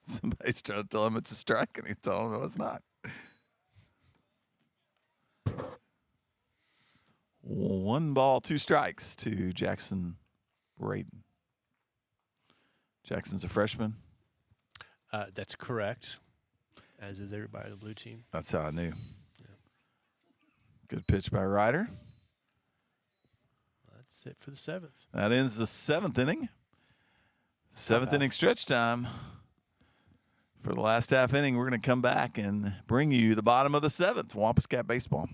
Somebody's trying to tell him it's a strike, and he's telling him no, it's not. 1 ball, 2 strikes to Jackson Braden. Jackson's a freshman. That's correct, as is everybody on the blue team. That's how I knew. Yeah. Good pitch by Ryder. That's it for the 7th. That ends the 7th inning. 7th inning stretch time. For the last half inning, we're going to come back and bring you the bottom of the 7th, Wampus Cat baseball.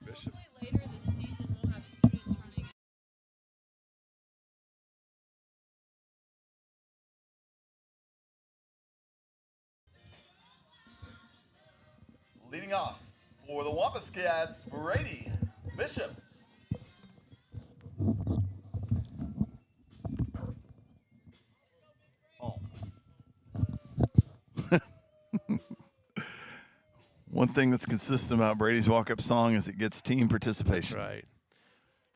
Bishop. Hopefully later this season we'll have students running. Leading off for the Wampus Cats, Brady Bishop. Oh. One thing that's consistent about Brady's walk-up song is it gets team participation. Right.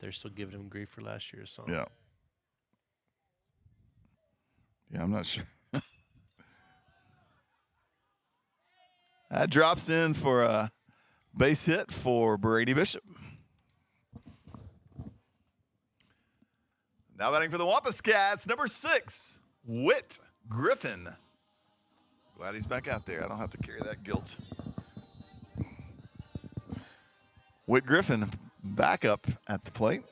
They're still giving him grief for last year's song. Yeah. Yeah, I'm not sure. That drops in for a base hit for Brady Bishop. Now batting for the Wampus Cats, number 6, Whit Griffin. Glad he's back out there. I don't have to carry that guilt. Whit Griffin back up at the plate.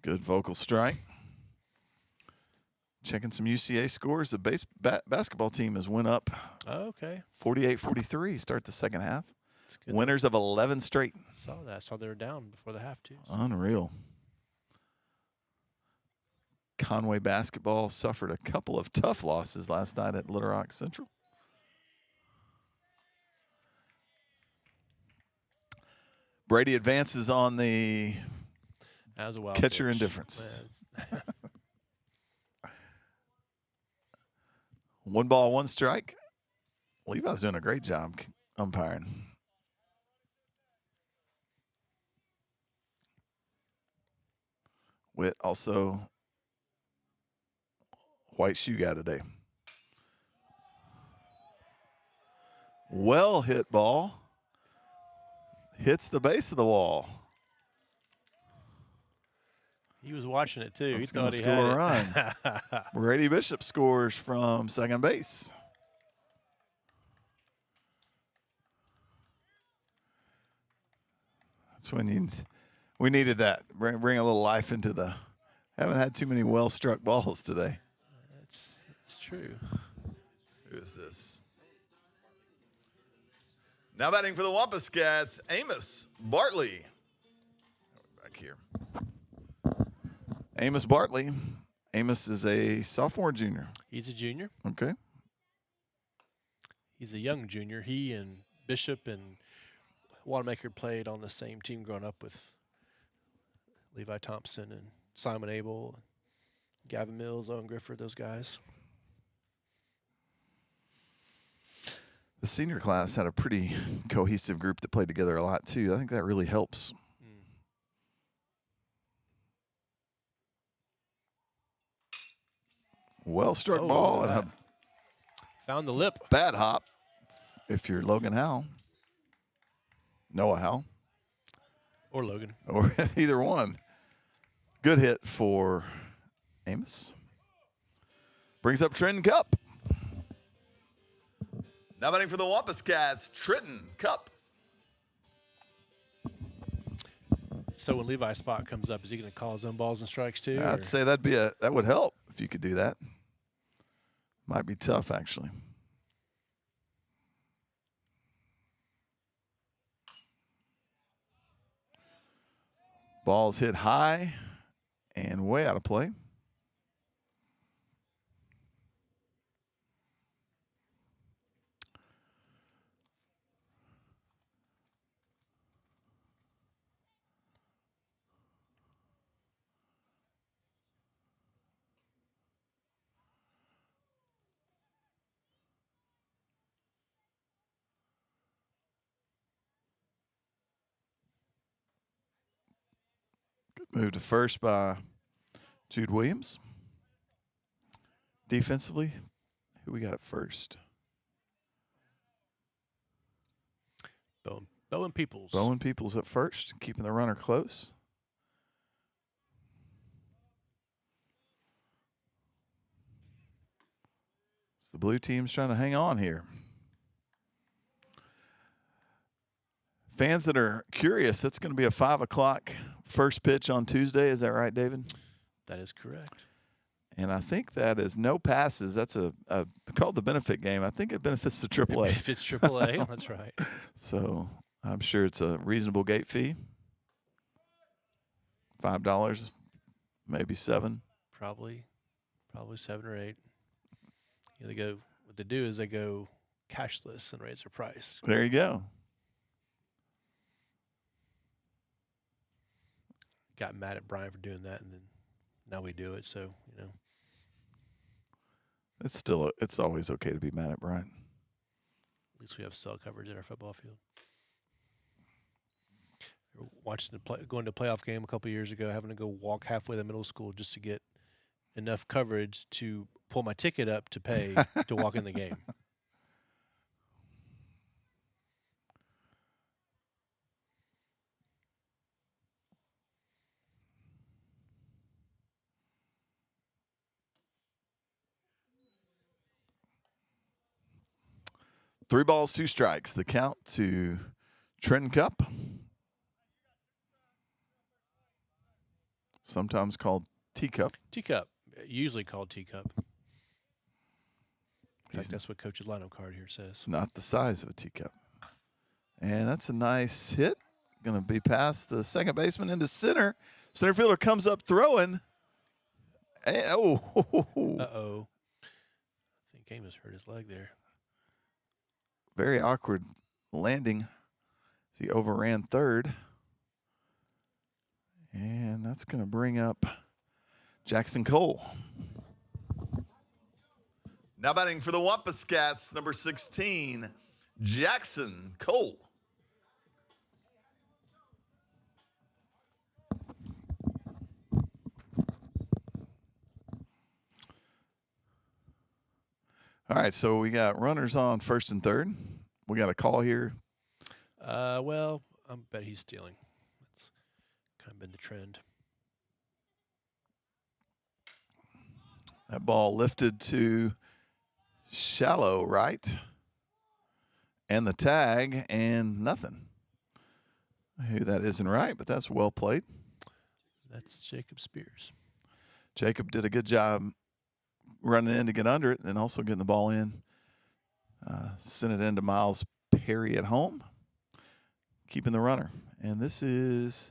Good vocal strike. Checking some UCA scores. The basketball team has went up Oh, okay. 48-43. Start the second half. That's good. Winners of 11 straight. Saw that. Saw they were down before the half, too. Unreal. Conway basketball suffered a couple of tough losses last night at Little Rock Central. Brady advances on the That was a wild catcher pitch. indifference. Man, 1 ball, 1 strike. Levi's doing a great job umpiring. Witt also white shoe guy today. Well hit ball. Hits the base of the wall. he was watching it, too. That's He gonna thought he score had a run. Brady Bishop scores from second base. That's when we needed that. Bring a little life into the. Haven't had too many well-struck balls today. It's true. Who is this? Now batting for the Wampus Cats, Amos Bartley. Back here. Amos Bartley. Amos is a sophomore, junior. He's a junior. Okay. He's a young junior. He and Bishop and Wanamaker played on the same team growing up with Levi Thompson and Simon Abel, Gavin Mills, Owen Grifford, those guys. The senior class had a pretty cohesive group that played together a lot, too. I think that really helps. Well-struck Oh, ball look and at a Found the lip. bad hop if you're Logan Howell. Noah Howell. Or Logan. Or either one. Good hit for Amos. Brings up Trenton Cup. Now batting for the Wampus Cats, Trenton Cup. So when Levi's spot comes up, is he going to call his own balls and strikes too? I'd say that would help if you could do that. Might be tough, actually. Ball's hit high and way out of play. Good move to first by Jude Williams. Defensively, who we got at first? Bowen Peoples. Bowen Peoples at first, keeping the runner close. So the blue team's trying to hang on here. Fans that are curious, that's going to be a 5 o'clock first pitch on Tuesday. Is that right, David? That is correct. And I think that is no passes. That's a called the benefit game. I think it benefits the AAA. If it's AAA, that's right. So I'm sure it's a reasonable gate fee. $5, maybe $7. Probably 7 or 8. They go. What they do is they go cashless and raise their price. There you go. Got mad at Brian for doing that, and then now we do it. So It's always okay to be mad at Brian. at least we have cell coverage at our football field. Going to a playoff game a couple years ago, having to go walk halfway to middle school just to get enough coverage to pull my ticket up to pay to walk in the game. Three balls, two strikes. The count to Trenton Cup, sometimes called Teacup. Teacup, usually called teacup. In fact, that's what Coach's lineup card here says. Not the size of a teacup. And that's a nice hit. Going to be past the second baseman into center. Center fielder comes up throwing. And, Uh-oh. I think Amos hurt his leg there. Very awkward landing. He overran third. And that's going to bring up Jackson Cole. Now batting for the Wampuscats, number 16, Jackson Cole. All right, so we got runners on first and third. We got a call here. Well, I bet he's stealing. That's kind of been the trend. That ball lifted to shallow right. And the tag, and nothing. Who that isn't right, but that's well played. That's Jacob Spears. Jacob did a good job running in to get under it and also getting the ball in. Sent it into Miles Perry at home, keeping the runner. And this is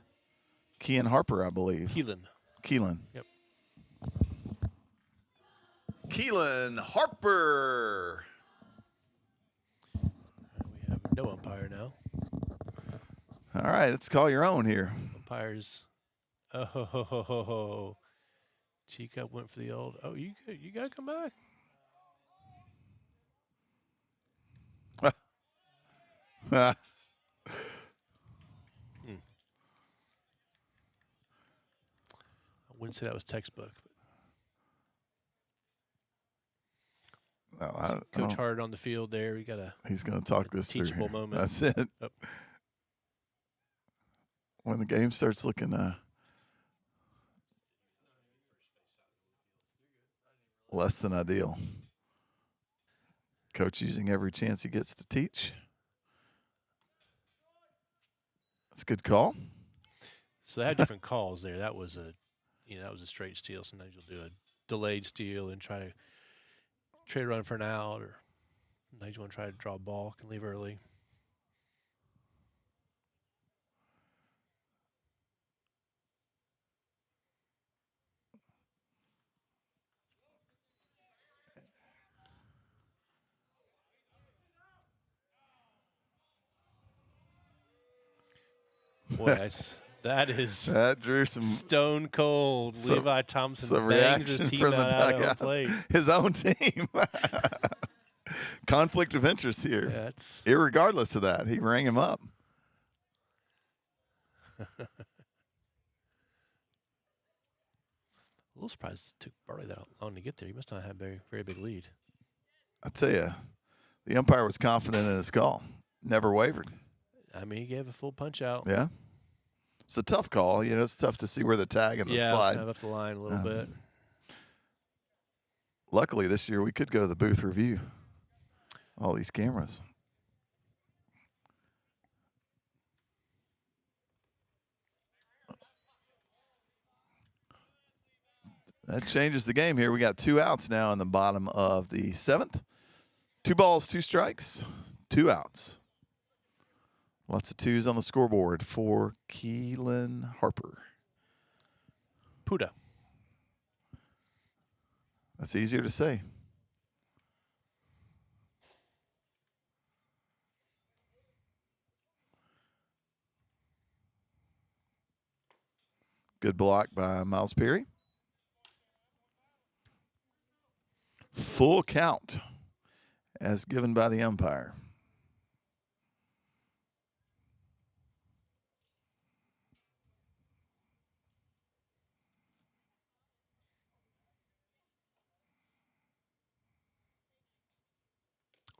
Keelan Harper, I believe. Keelan. Yep. Keelan Harper. We have no umpire now. All right, let's call your own here. Umpires. Oh, ho, ho, ho, ho, ho. Teacup went for the old. Oh, you got to come back. Ah. I wouldn't say that was textbook. No, Coach Hart on the field there. We got he's going to talk this through. teachable moment. That's it. Oh. When the game starts looking less than ideal. Coach using every chance he gets to teach. That's a good call. So they had different calls there. That was a straight steal. Sometimes you'll do a delayed steal and try to trade a run for an out, or sometimes you want to try to draw a ball, can leave early. Boy, that drew some stone cold. Levi Thompson bangs his team from the out on dugout. plate. His own team. Conflict of interest here. Yeah, it's Irregardless of that, he rang him up. a little surprised it took Barley that long to get there. He must not have a very, very big lead. I tell you, the umpire was confident in his call. Never wavered. I mean, he gave a full punch out. Yeah. It's a tough call. It's tough to see where the tag and the slide. Kind of up the line a little bit. Luckily, this year we could go to the booth review. All these cameras. That changes the game here. We got 2 outs now in the bottom of the 7th. 2 balls, 2 strikes, 2 outs. Lots of 2s on the scoreboard for Keelan Harper. Puda. That's easier to say. Good block by Miles Perry. Full count as given by the umpire.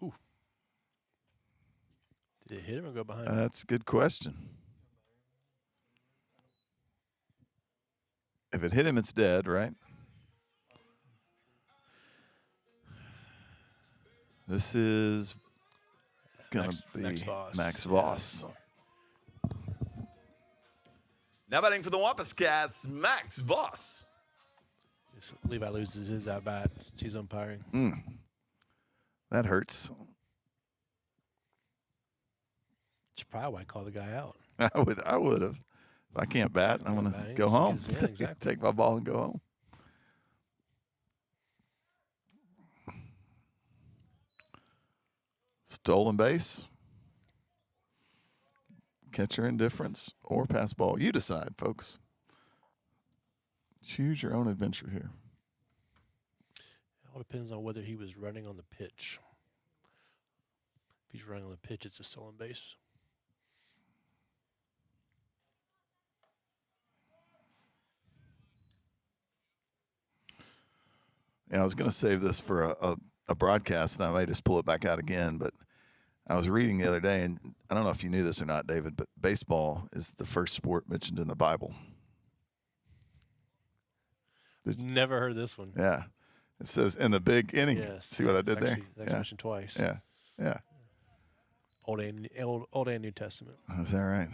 Ooh. Did it hit him or go behind? That's a good question. If it hit him, it's dead, right? This is going to be Max Voss. Max Voss. Now batting for the Wampus Cats, Max Voss. Levi loses his at bat since he's umpiring. That hurts. That's probably why I called the guy out. I would have. If I can't bat, I'm going to go home. Yeah, exactly. Take my ball and go home. Stolen base. Catcher indifference or pass ball. You decide, folks. Choose your own adventure here. It all depends on whether he was running on the pitch. If he's running on the pitch, it's a stolen base. Yeah, I was going to save this for a broadcast, and I may just pull it back out again. But I was reading the other day, and I don't know if you knew this or not, David, but baseball is the first sport mentioned in the Bible. Never heard this one. Yeah. It says in the big inning. Yes. See what I did there? Actually mentioned twice. Yeah. Yeah. Old and New Testament. Is that right?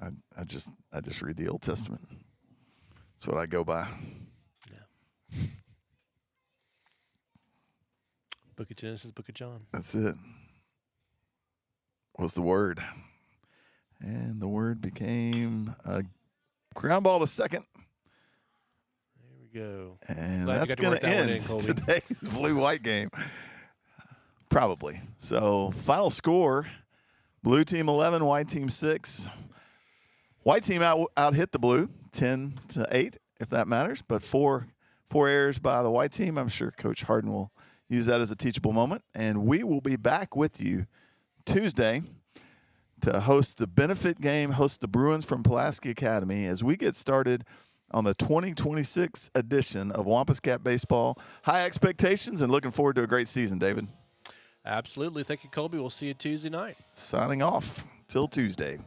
I just read the Old Testament. That's what I go by. Yeah. Book of Genesis, Book of John. That's it. Was the word. And the word became a ground ball to second. There we go. And Glad you that's got to going work to that one end in, Colby. today's blue-white game. Probably. So final score, blue team 11, white team 6. White team out hit the blue 10-8, if that matters. But four errors by the white team. I'm sure Coach Harden will use that as a teachable moment. And we will be back with you Tuesday to host the benefit game, host the Bruins from Pulaski Academy as we get started on the 2026 edition of Wampus Cat Baseball. High expectations and looking forward to a great season, David. Absolutely. Thank you, Colby. We'll see you Tuesday night. Signing off till Tuesday.